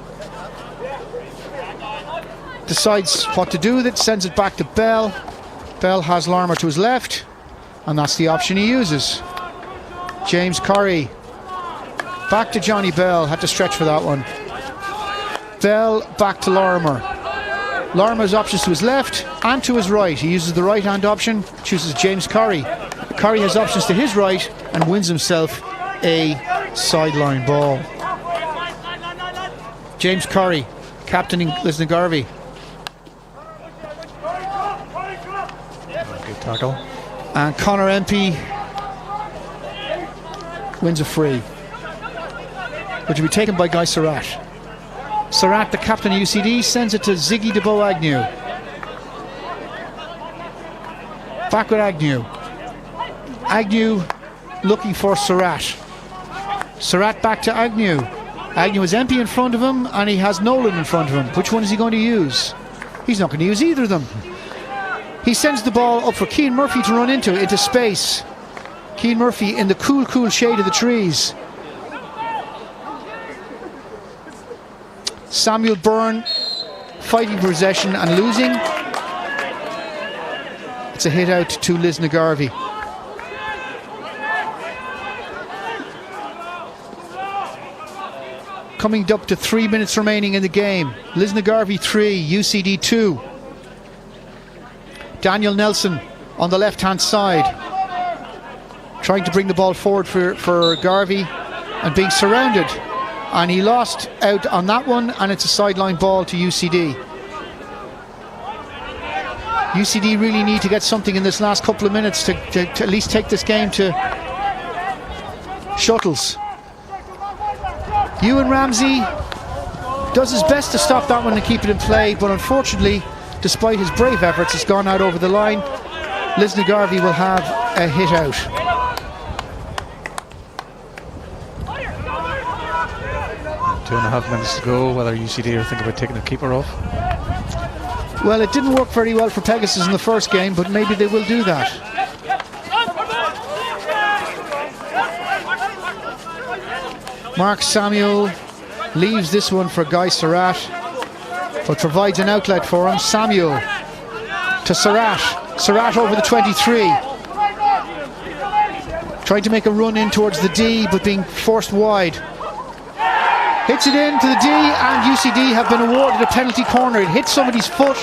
S1: Decides what to do with it, sends it back to Bell. Bell has Lorimer to his left, and that's the option he uses. James Corey back to Johnny Bell, had to stretch for that one. Bell back to Lorimer. Lorimer's options to his left and to his right. He uses the right hand option, chooses James Corey. Corey has options to his right and wins himself a sideline ball. James Corey captaining Lisnagarvey.
S2: Good tackle.
S1: And Connor MP wins a free, which will be taken by Guy Surratt. Surratt, the captain of UCD, sends it to Ziggy DeBow Agnew. Back with Agnew. Agnew looking for Surratt. Surratt back to Agnew. Agnew has MP in front of him and he has Nolan in front of him. Which one is he going to use? He's not going to use either of them. He sends the ball up for Cian Murphy to run into space. Cian Murphy in the cool shade of the trees. Samuel Byrne fighting for possession and losing. It's a hit out to Lisnagarvey. Coming up to 3 minutes remaining in the game. Lisnagarvey 3, UCD 2. Daniel Nelson on the left hand side, trying to bring the ball forward for Garvey and being surrounded, and he lost out on that one, and it's a sideline ball to UCD. UCD really need to get something in this last couple of minutes to at least take this game to shuttles. Ewan Ramsey does his best to stop that one and keep it in play, but unfortunately, despite his brave efforts, it's gone out over the line. Lisnagarvey will have a hit out.
S2: Two and a half minutes to go. Whether UCD are thinking about taking the keeper off.
S1: Well, it didn't work very well for Pegasus in the first game, but maybe they will do that. Mark Samuel leaves this one for Guy Surratt, but provides an outlet for him. Samuel to Surratt. Surratt over the 23. Trying to make a run in towards the D, but being forced wide. Hits it into the D, and UCD have been awarded a penalty corner. It hit somebody's foot,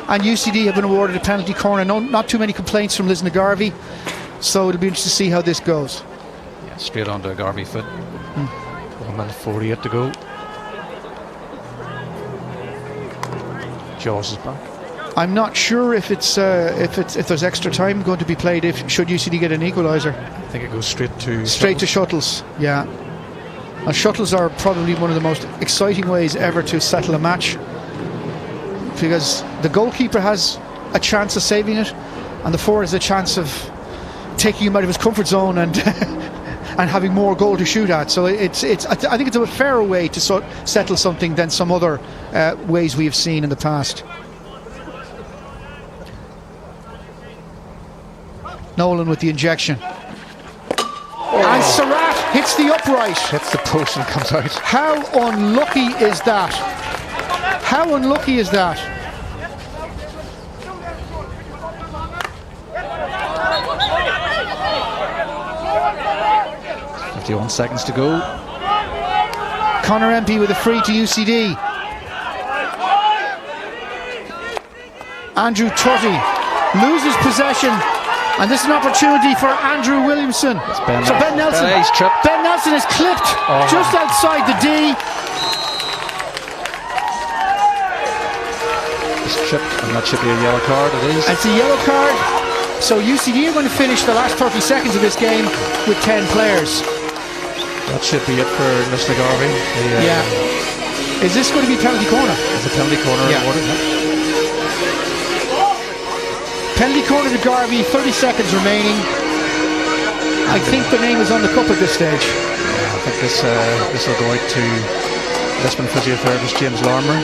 S1: and UCD have been awarded a penalty corner. No, not too many complaints from Lisnagarvey, so it'll be interesting to see how this goes.
S2: Yeah, straight onto a Garvey foot. 1 minute 48 to go. Jaws is back.
S1: I'm not sure if if there's extra time going to be played should UCD get an equaliser.
S2: I think it goes straight to
S1: shuttles. Yeah, and shuttles are probably one of the most exciting ways ever to settle a match, because the goalkeeper has a chance of saving it, and the forward has a chance of taking him out of his comfort zone and and having more goal to shoot at. So I think it's a fairer way to settle something than some other ways we have seen in the past. Nolan with the injection. And Surratt hits the upright.
S2: Hits the post and comes out.
S1: How unlucky is that? How unlucky is that?
S2: .51 seconds to go.
S1: Connor MP with a free to UCD. Andrew Tutty loses possession, and this is an opportunity for Andrew Williamson. Ben Nelson. Ben Nelson is clipped just outside the D.
S2: It's chipped, and that should be a yellow card. It is.
S1: It's a yellow card. So UCD are going to finish the last 30 seconds of this game with 10 players.
S2: That should be it for Lisnagarvey.
S1: Yeah. Is this going to be penalty corner?
S2: It's a penalty corner.
S1: Yeah. Penalty corner to Garvey, 30 seconds remaining. I think the name is on the cup at this stage.
S2: Yeah, I think this will go out to Lisbon physiotherapist James Larmer.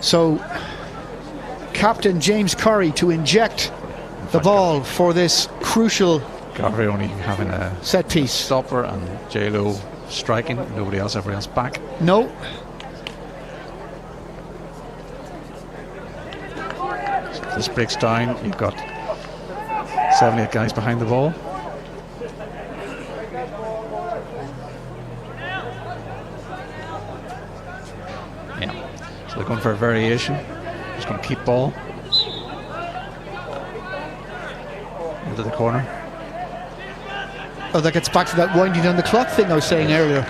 S1: So, Captain James Curry to inject the ball for this crucial
S2: Garvey only having a
S1: set piece
S2: stopper and J-Lo striking. Nobody else, everyone else back.
S1: No.
S2: So if this breaks down, you've got 7-8 guys behind the ball. Yeah. So they're going for a variation. Just going to keep ball into the corner.
S1: Oh, that gets back to that winding down the clock thing I was saying earlier.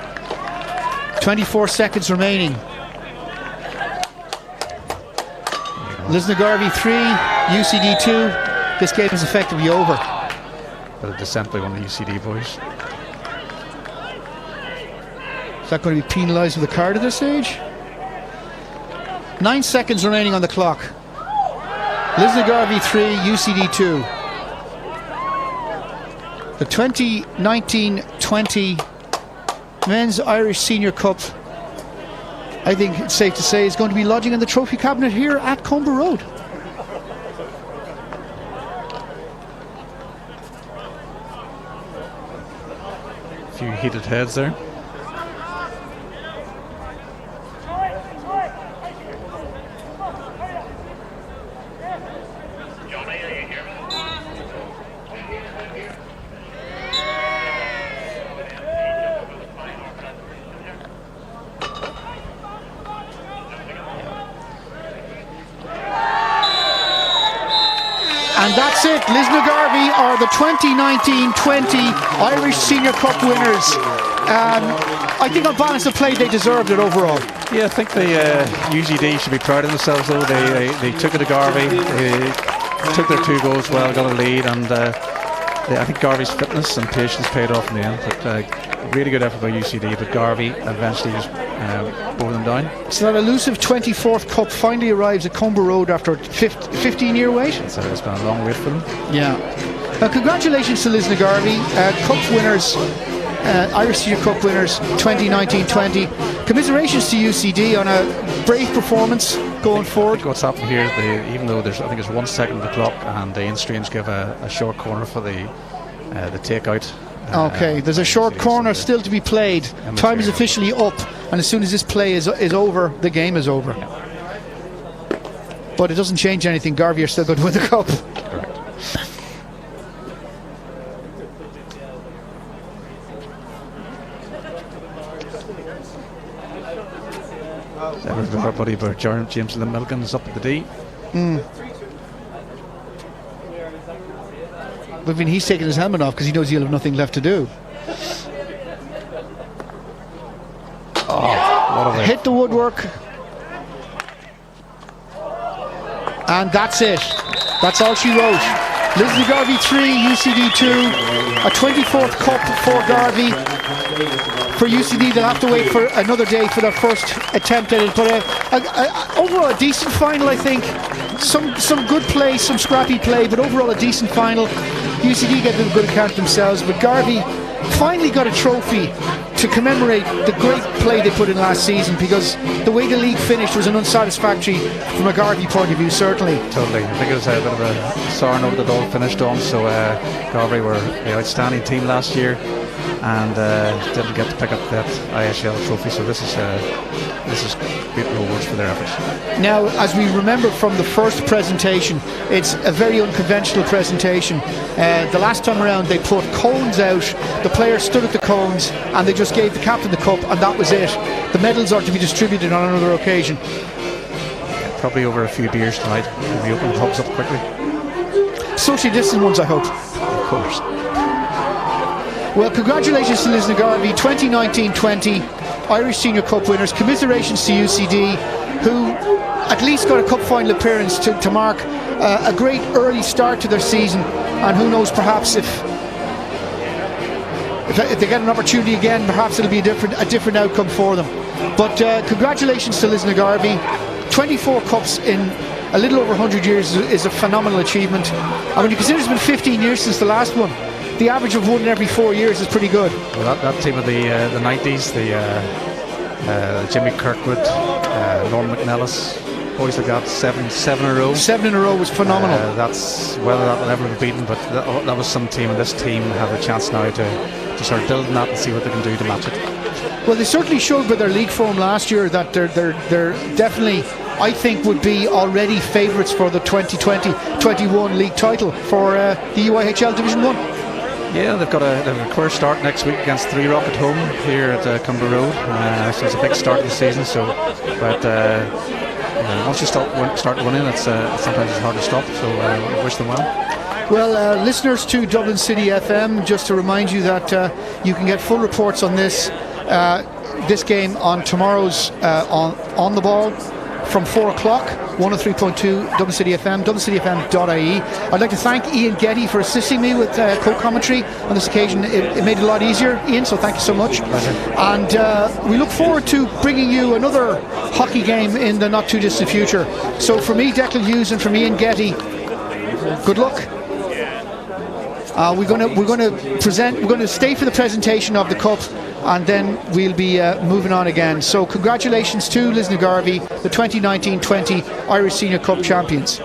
S1: 24 seconds remaining. Lisnagarvey 3, UCD 2. This game is effectively over.
S2: Bit of dissent by one of the UCD boys.
S1: Is that going to be penalised with a card at this stage? 9 seconds remaining on the clock. Lisnagarvey 3, UCD 2. The 2019-20 Men's Irish Senior Cup, I think it's safe to say, is going to be lodging in the trophy cabinet here at Comber Road.
S2: A few heated heads there.
S1: And that's it. Lisnagarvey are the 2019-20 Irish Senior Cup winners. I think on balance of play they deserved it overall.
S2: Yeah, I think the UCD should be proud of themselves though. They took it to Garvey, they took their 2 goals well, got a lead, and I think Garvey's fitness and patience paid off in the end. But really good effort by UCD, but Garvey eventually just bore them down.
S1: So that elusive 24th Cup finally arrives at Comber Road after a 15-year wait.
S2: So it's been a long wait for them.
S1: Yeah. Congratulations to Lisnagarvey, Cup winners, Irish Senior Cup winners 2019-20. Commiserations to UCD on a brave performance going forward.
S2: What's happened here, even though I think it's 1 second of the clock, and the in-streams give a short corner for the takeout.
S1: Okay, there's a short corner still to be played. Time is officially up, and as soon as this play is over, the game is over.
S2: Yeah.
S1: But it doesn't change anything. Garvey are still going to win the cup.
S2: Correct. Our buddy James Milken is up at the D.
S1: I mean, he's taking his helmet off because he knows he'll have nothing left to do. Hit the woodwork. And that's it. That's all she wrote. Lisnagarvey 3, UCD 2. A 24th cup for Garvey. For UCD, they'll have to wait for another day for their first attempt at it. But overall, a decent final, I think. Some good play, some scrappy play, but overall a decent final. UCD get a good account of themselves, but Garvey finally got a trophy to commemorate the great play they put in last season, because the way the league finished was an unsatisfactory from a Garvey point of view, certainly.
S2: Totally. I think it was a bit of a sour note that all finished on. So Garvey were the outstanding team last year and didn't get to pick up that ISL trophy, so this is great rewards for their efforts.
S1: Now, as we remember from the first presentation, it's a very unconventional presentation. The last time around they put cones out, the players stood at the cones and they just gave the captain the cup, and that was it. The medals are to be distributed on another occasion.
S2: Probably over a few beers tonight. We open the pubs up quickly.
S1: Socially distant ones, I hope.
S2: Of course.
S1: Well, congratulations to Lisnagarvey, 2019-20 Irish Senior Cup winners. Commiserations to UCD, who at least got a cup final appearance to mark a great early start to their season, and who knows, perhaps if they get an opportunity again, perhaps it'll be a different outcome for them. But congratulations to Lisnagarvey. 24 cups in a little over 100 years is a phenomenal achievement, and when you consider it's been 15 years since the last one, the average of one in every 4 years is pretty good.
S2: Well, that team of the 90s, Jimmy Kirkwood, Norm McNellis, boys like that, seven in a row.
S1: 7 in a row was phenomenal.
S2: That's whether that will ever be beaten, but that was some team, and this team have a chance now to start building that and see what they can do to match it.
S1: Well, they certainly showed by their league form last year that they're definitely, I think, would be already favourites for the 2020-21 league title for the UIHL Division 1.
S2: Yeah, they've got a clear start next week against 3 Rock at home here at Comber Road. So it's a big start of the season. But once you start winning, it's sometimes it's hard to stop. So we wish them well.
S1: Well, listeners to Dublin City FM, just to remind you that you can get full reports on this game on tomorrow's on the Ball from 4 o'clock, 103.2 Dublin City FM, dublincityfm.ie. I'd like to thank Ian Getty for assisting me with co-commentary on this occasion. It made it a lot easier, Ian, so thank you so much. And we look forward to bringing you another hockey game in the not too distant future. So from me, Declan Hughes, and from Ian Getty, good luck. We're going to stay for the presentation of the cup, and then we'll be moving on again. So congratulations to Lisnagarvey, the 2019-20 Irish Senior Cup champions.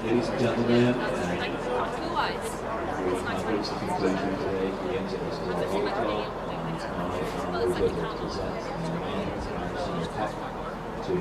S6: Ladies and gentlemen, we've reached the conclusion today. We enter this to our hockey club, and I am really good to present the men's Irish Senior Cup to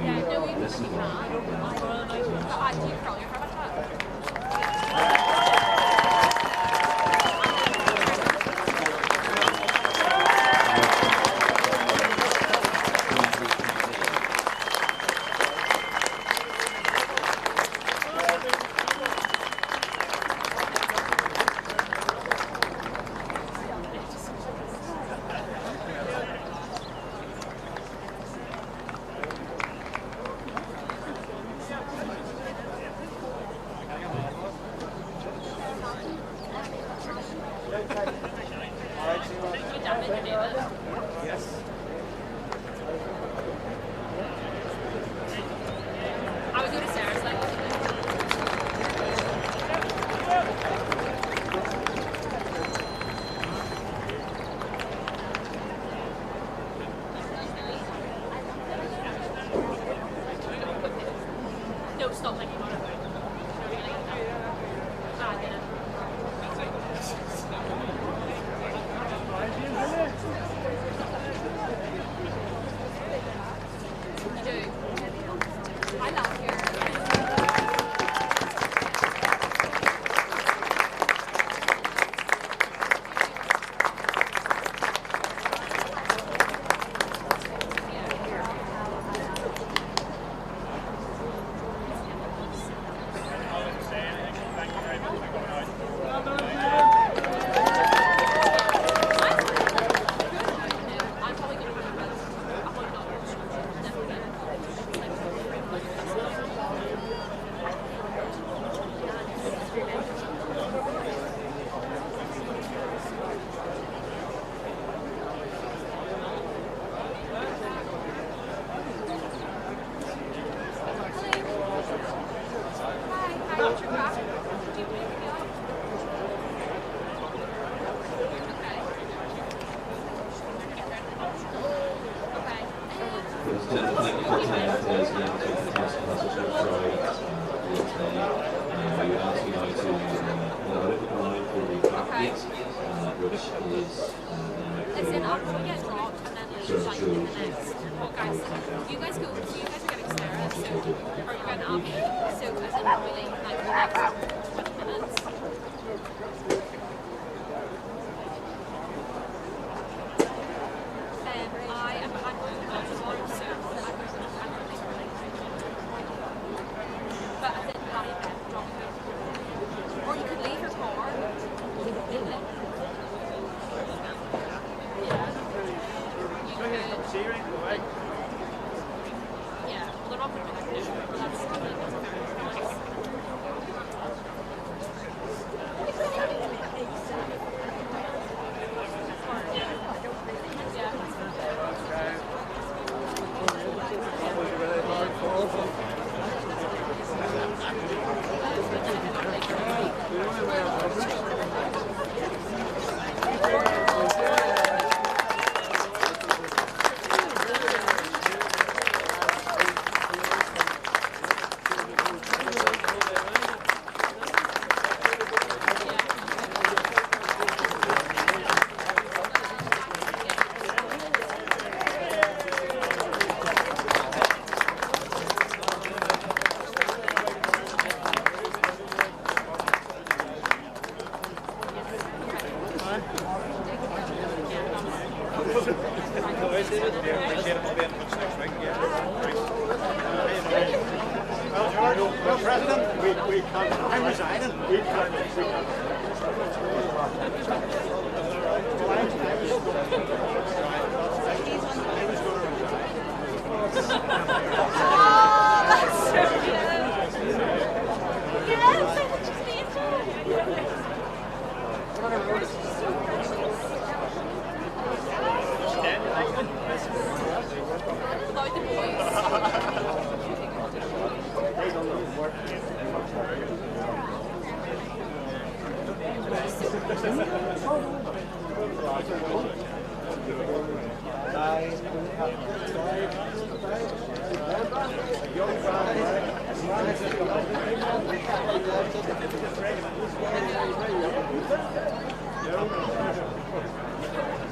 S7: Well, President, we can't. I'm resigning. We can't.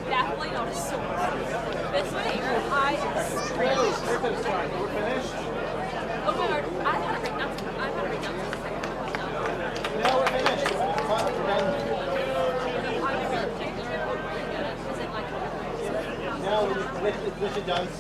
S8: Definitely not a sword. This way, I am straight. Oh my god, I've had a ring dance. I've had a ring dance.
S7: No, we're finished. No, we should dance.